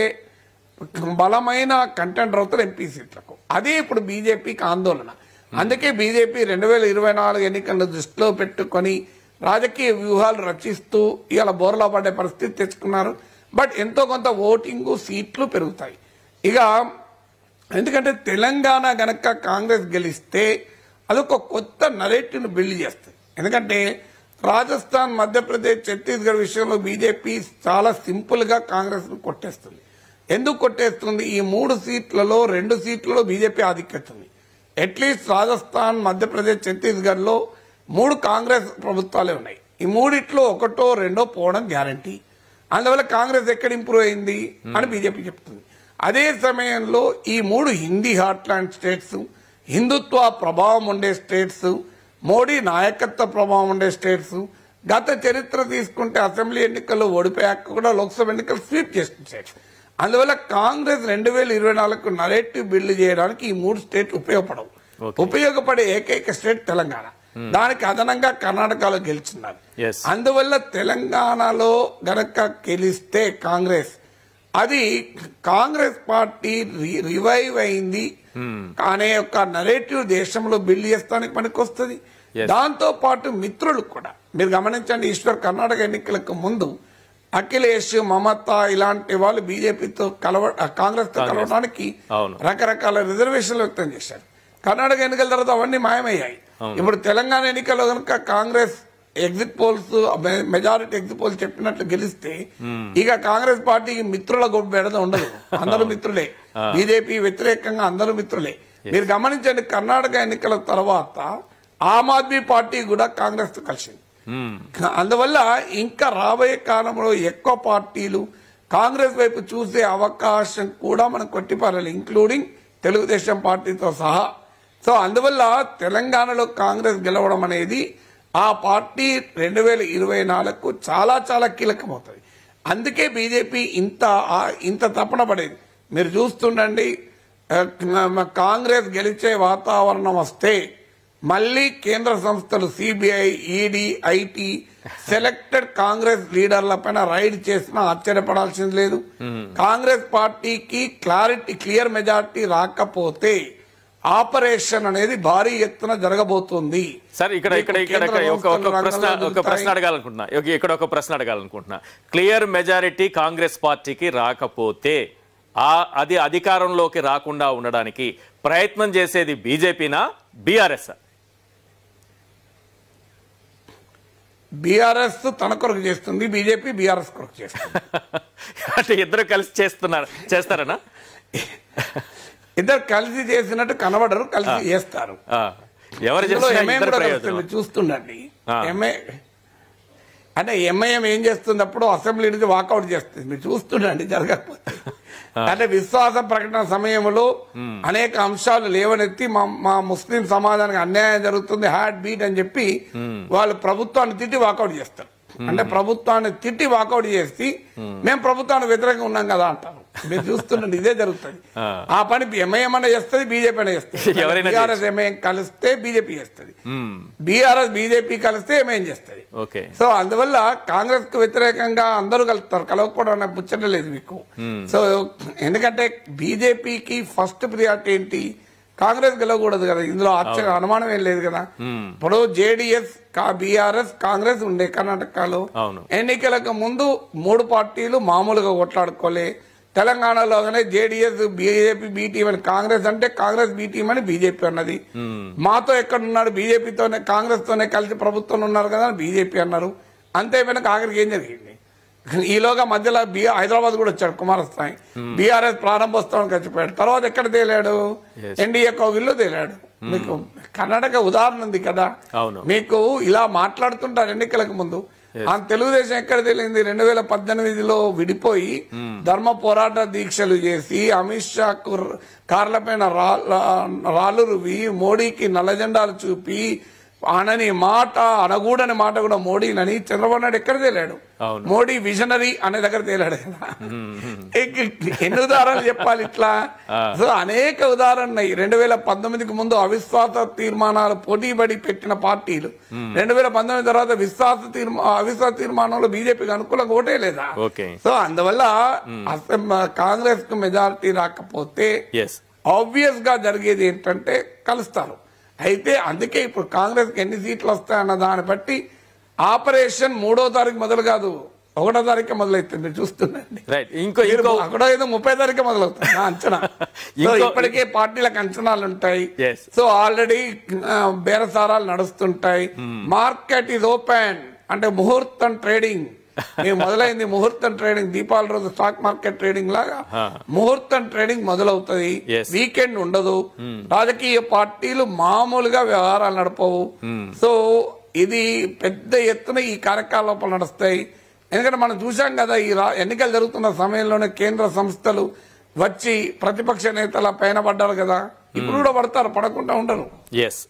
బలమైన కంటెండర్ అవుతారు ఎంపీ సీట్లకు. అదే ఇప్పుడు బీజేపీకి ఆందోళన. అందుకే బీజేపీ 2024 ఎన్నికలను దృష్టిలో పెట్టుకుని రాజకీయ వ్యూహాలు రచిస్తూ ఇవాళ బోర్లా పడే పరిస్థితి తెచ్చుకున్నారు. బట్ ఎంతో కొంత ఓటింగ్ సీట్లు పెరుగుతాయి. ఇక ఎందుకంటే తెలంగాణ గనక కాంగ్రెస్ గెలిస్తే అదొక కొత్త నరేటివ్ను బిల్డ్ చేస్తుంది. ఎందుకంటే రాజస్థాన్, మధ్యప్రదేశ్, ఛత్తీస్గఢ్ విషయంలో బీజేపీ చాలా సింపుల్ గా కాంగ్రెస్ ను కొట్టేస్తుంది. ఎందుకు కొట్టేస్తుంది? ఈ 3 సీట్లలో 2 సీట్లలో బీజేపీ ఆధిక్యత ఉంది. అట్లీస్ట్ రాజస్థాన్, మధ్యప్రదేశ్, ఛత్తీస్గఢ్ లో 3 కాంగ్రెస్ ప్రభుత్వాలే ఉన్నాయి. ఈ 3 ఒకటో రెండో పోవడం గ్యారంటీ. అందువల్ల కాంగ్రెస్ ఎక్కడ ఇంప్రూవ్ అయింది అని బీజేపీ చెప్తుంది. అదే సమయంలో ఈ 3 హిందీ హార్ట్లాండ్ స్టేట్స్, హిందుత్వ ప్రభావం ఉండే స్టేట్స్, మోడీ నాయకత్వ ప్రభావం ఉండే స్టేట్స్, గత చరిత్ర తీసుకుంటే అసెంబ్లీ ఎన్నికల్లో ఓడిపోయాక కూడా లోక్సభ ఎన్నికలు స్వీప్ చేసిన స్టేట్స్. అందువల్ల కాంగ్రెస్ 2024కు నరేటివ్ బిల్డ్ చేయడానికి ఈ 3 స్టేట్లు ఉపయోగపడవు. ఉపయోగపడే ఏకైక స్టేట్ తెలంగాణ. దానికి అదనంగా కర్ణాటకలో గెలిచినారు. అందువల్ల తెలంగాణలో గనక గెలిస్తే కాంగ్రెస్, అది కాంగ్రెస్ పార్టీ రివైవ్ అయింది అనే ఒక నరేటివ్ దేశంలో బిల్డ్ చేస్తానికి పనికి వస్తుంది. దాంతో పాటు మిత్రులు కూడా మీరు గమనించండి, ఈశ్వర్ కర్ణాటక ఎన్నికలకు ముందు అఖిలేష్, మమతా ఇలాంటి వాళ్ళు బీజేపీతో కాంగ్రెస్ తో కలవడానికి రకరకాల రిజర్వేషన్లు వ్యక్తం చేశారు. కర్ణాటక ఎన్నికల తర్వాత అవన్నీ మాయమయ్యాయి. ఇప్పుడు తెలంగాణ ఎన్నికల్లో కనుక Congress exit polls, majority exit polls చెప్పినట్లు గెలిస్తే ఇక కాంగ్రెస్ పార్టీకి మిత్రుల బెడద ఉండదు. అందరూ మిత్రులే. బీజేపీ వ్యతిరేకంగా అందరూ మిత్రులే. మీరు గమనించండి, కర్ణాటక ఎన్నికల తర్వాత ఆమ్ ఆద్మీ పార్టీ కూడా కాంగ్రెస్ తో కలిసింది. అందువల్ల ఇంకా రాబోయే కాలంలో ఎక్కువ పార్టీలు కాంగ్రెస్ వైపు చూసే అవకాశం కూడా మనం కొట్టిపారాలి, ఇంక్లూడింగ్ తెలుగుదేశం పార్టీతో సహా. సో అందువల్ల తెలంగాణలో కాంగ్రెస్ గెలవడం అనేది ఆ పార్టీ 2024కు చాలా చాలా కీలకమవుతుంది. అందుకే బీజేపీ ఇంత తపన పడేది. మీరు చూస్తుండండి, కాంగ్రెస్ గెలిచే వాతావరణం వస్తే మళ్లీ కేంద్ర సంస్థలు CBI, ED, IT selected Congress లీడర్ల పైన రైడ్ చేసినా ఆశ్చర్యపడాల్సింది లేదు. కాంగ్రెస్ పార్టీకి క్లియర్ మెజారిటీ రాకపోతే ఆపరేషన్ అనేది భారీ ఎత్తున జరగబోతుంది. సార్ ఇక్కడ ఒక ప్రశ్న అడగాలనుకుంటున్నా. క్లియర్ మెజారిటీ కాంగ్రెస్ పార్టీకి రాకపోతే అది అధికారంలోకి రాకుండా ఉండడానికి ప్రయత్నం చేసేది బీజేపీనా, బీఆర్ఎస్? బీఆర్ఎస్ తన కొరకు చేస్తుంది, బీజేపీ బీఆర్ఎస్ కొరకు చేస్తుంది. అంటే ఇద్దరు కలిసి చేస్తారనా? ఇద్దరు కలిసి చేసినట్టు కనబడరు, కలిసి చేస్తారు. ఎవరు చూస్తుండండి. అంటే ఎంఐఎం ఏం చేస్తుంది, అప్పుడు అసెంబ్లీ నుంచి వాకౌట్ చేస్తుంది. మీరు చూస్తుండండి జరగకపోతే. అంటే విశ్వాస ప్రకటన సమయంలో అనేక అంశాలు లేవనెత్తి మా ముస్లిం సమాజానికి అన్యాయం జరుగుతుంది, హార్ట్ బీట్ అని చెప్పి వాళ్ళు ప్రభుత్వాన్ని తిట్టి వాకౌట్ చేస్తారు. అంటే ప్రభుత్వాన్ని తిట్టి వాకౌట్ చేసి మేము ప్రభుత్వానికి వ్యతిరేకంగా ఉన్నాం కదా అంటారు. మీరు చూస్తుండండి, ఇదే జరుగుతుంది. ఆ పని ఎంఐఎం అనే చేస్తుంది, బీజేపీ అనే చేస్తుంది. బీఆర్ఎస్ ఎంఐఎం కలిస్తే బీజేపీ చేస్తుంది, బీఆర్ఎస్ బీజేపీ కలిస్తే ఎంఐఎం చేస్తుంది. సో అందువల్ల కాంగ్రెస్ కు వ్యతిరేకంగా అందరూ కలుస్తారు, కలవకపోవడం పుచ్చట లేదు మీకు. సో ఎందుకంటే బీజేపీకి ఫస్ట్ ప్రియారిటీ ఏంటి, కాంగ్రెస్ గెలవకూడదు కదా. ఇందులో అనుమానం ఏం లేదు కదా. ఇప్పుడు జేడీఎస్, బీఆర్ఎస్, కాంగ్రెస్ ఉండే కర్ణాటకలో ఎన్నికలకు ముందు 3 పార్టీలు మామూలుగా కొట్లాడుకోలే. తెలంగాణలోనే జేడీఎస్, బీజేపీ బీ టీం అని, కాంగ్రెస్ అంటే కాంగ్రెస్ బీ టీం అని బీజేపీ అన్నది. మాతో ఎక్కడున్నాడు, బీజేపీతోనే కాంగ్రెస్ తోనే కలిసి ప్రభుత్వంలో ఉన్నారు కదా అని బీజేపీ అన్నారు. అంతేపోయినాక ఆఖరికి ఏం జరిగింది, ఈలోగా మధ్యలో హైదరాబాద్ కూడా వచ్చాడు కుమారస్వామి. బీఆర్ఎస్ ప్రారంభోత్సవానికి వచ్చిపోయాడు. తర్వాత ఎక్కడ తేలాడు, ఎన్డీఏ కోవిల్లో తేలాడు. మీకు కర్ణాటక ఉదాహరణ ఉంది కదా. మీకు ఇలా మాట్లాడుతుంటారు ఎన్నికలకు ముందు. ఆ తెలుగుదేశం ఎక్కడ తెలియంది, 2018లో విడిపోయి ధర్మ పోరాట దీక్షలు చేసి అమిత్ షా కార్లపైన రాళ్లు రువి మోడీకి నల్ల జెండాలు చూపి అనని మాట, అనగూడని మాట కూడా మోడీనని చంద్రబాబు నాయుడు ఎక్కడ తేలాడు. మోడీ విజనరీ అనే దగ్గర తేలాడు కదా. ఎన్ని ఉదాహరణలు చెప్పాలి ఇట్లా. సో అనేక ఉదాహరణలు. 2019కి ముందు అవిశ్వాస తీర్మానాలు పోటీపడి పెట్టిన పార్టీలు 2019 తర్వాత అవిశ్వాస తీర్మానంలో బీజేపీకి అనుకూలంగా ఓటే లేదా. సో అందువల్ల కాంగ్రెస్ కు మెజారిటీ రాకపోతే ఆబ్వియస్ గా జరిగేది ఏంటంటే కలుస్తారు. అయితే అందుకే ఇప్పుడు కాంగ్రెస్ కి ఎన్ని సీట్లు వస్తాయన్న దాన్ని బట్టి ఆపరేషన్ 3వ తారీఖు మొదలు కాదు, 1వ తారీఖు మొదలవుతుంది. మీరు చూస్తుండండి. అక్కడ ఏదో 30వ తారీఖు మొదలవుతుంది నా అంచనా. ఇప్పటికే పార్టీలకు అంచనాలు ఉంటాయి. సో ఆల్రెడీ బేరసారాలు నడుస్తుంటాయి. Market is open. అంటే ముహూర్తం ట్రేడింగ్ మేము మొదలైంది ముహూర్తం ట్రేడింగ్ దీపావళి రోజు స్టాక్ మార్కెట్ ట్రేడింగ్ లాగా ముహూర్తం ట్రేడింగ్ మొదలవుతుంది. వీకెండ్ ఉండదు. రాజకీయ పార్టీలు మామూలుగా వ్యవహారాలు నడపవు. సో ఇది పెద్ద ఎత్తున ఈ కార్యకలాపాలు నడుస్తాయి. ఎందుకంటే మనం చూసాం కదా ఈ ఎన్నికలు జరుగుతున్న సమయంలోనే కేంద్ర సంస్థలు వచ్చి ప్రతిపక్ష నేతల పైన పడ్డారు కదా, ఇప్పుడు కూడా పడతారు, పడకుండా ఉండరు. ఎస్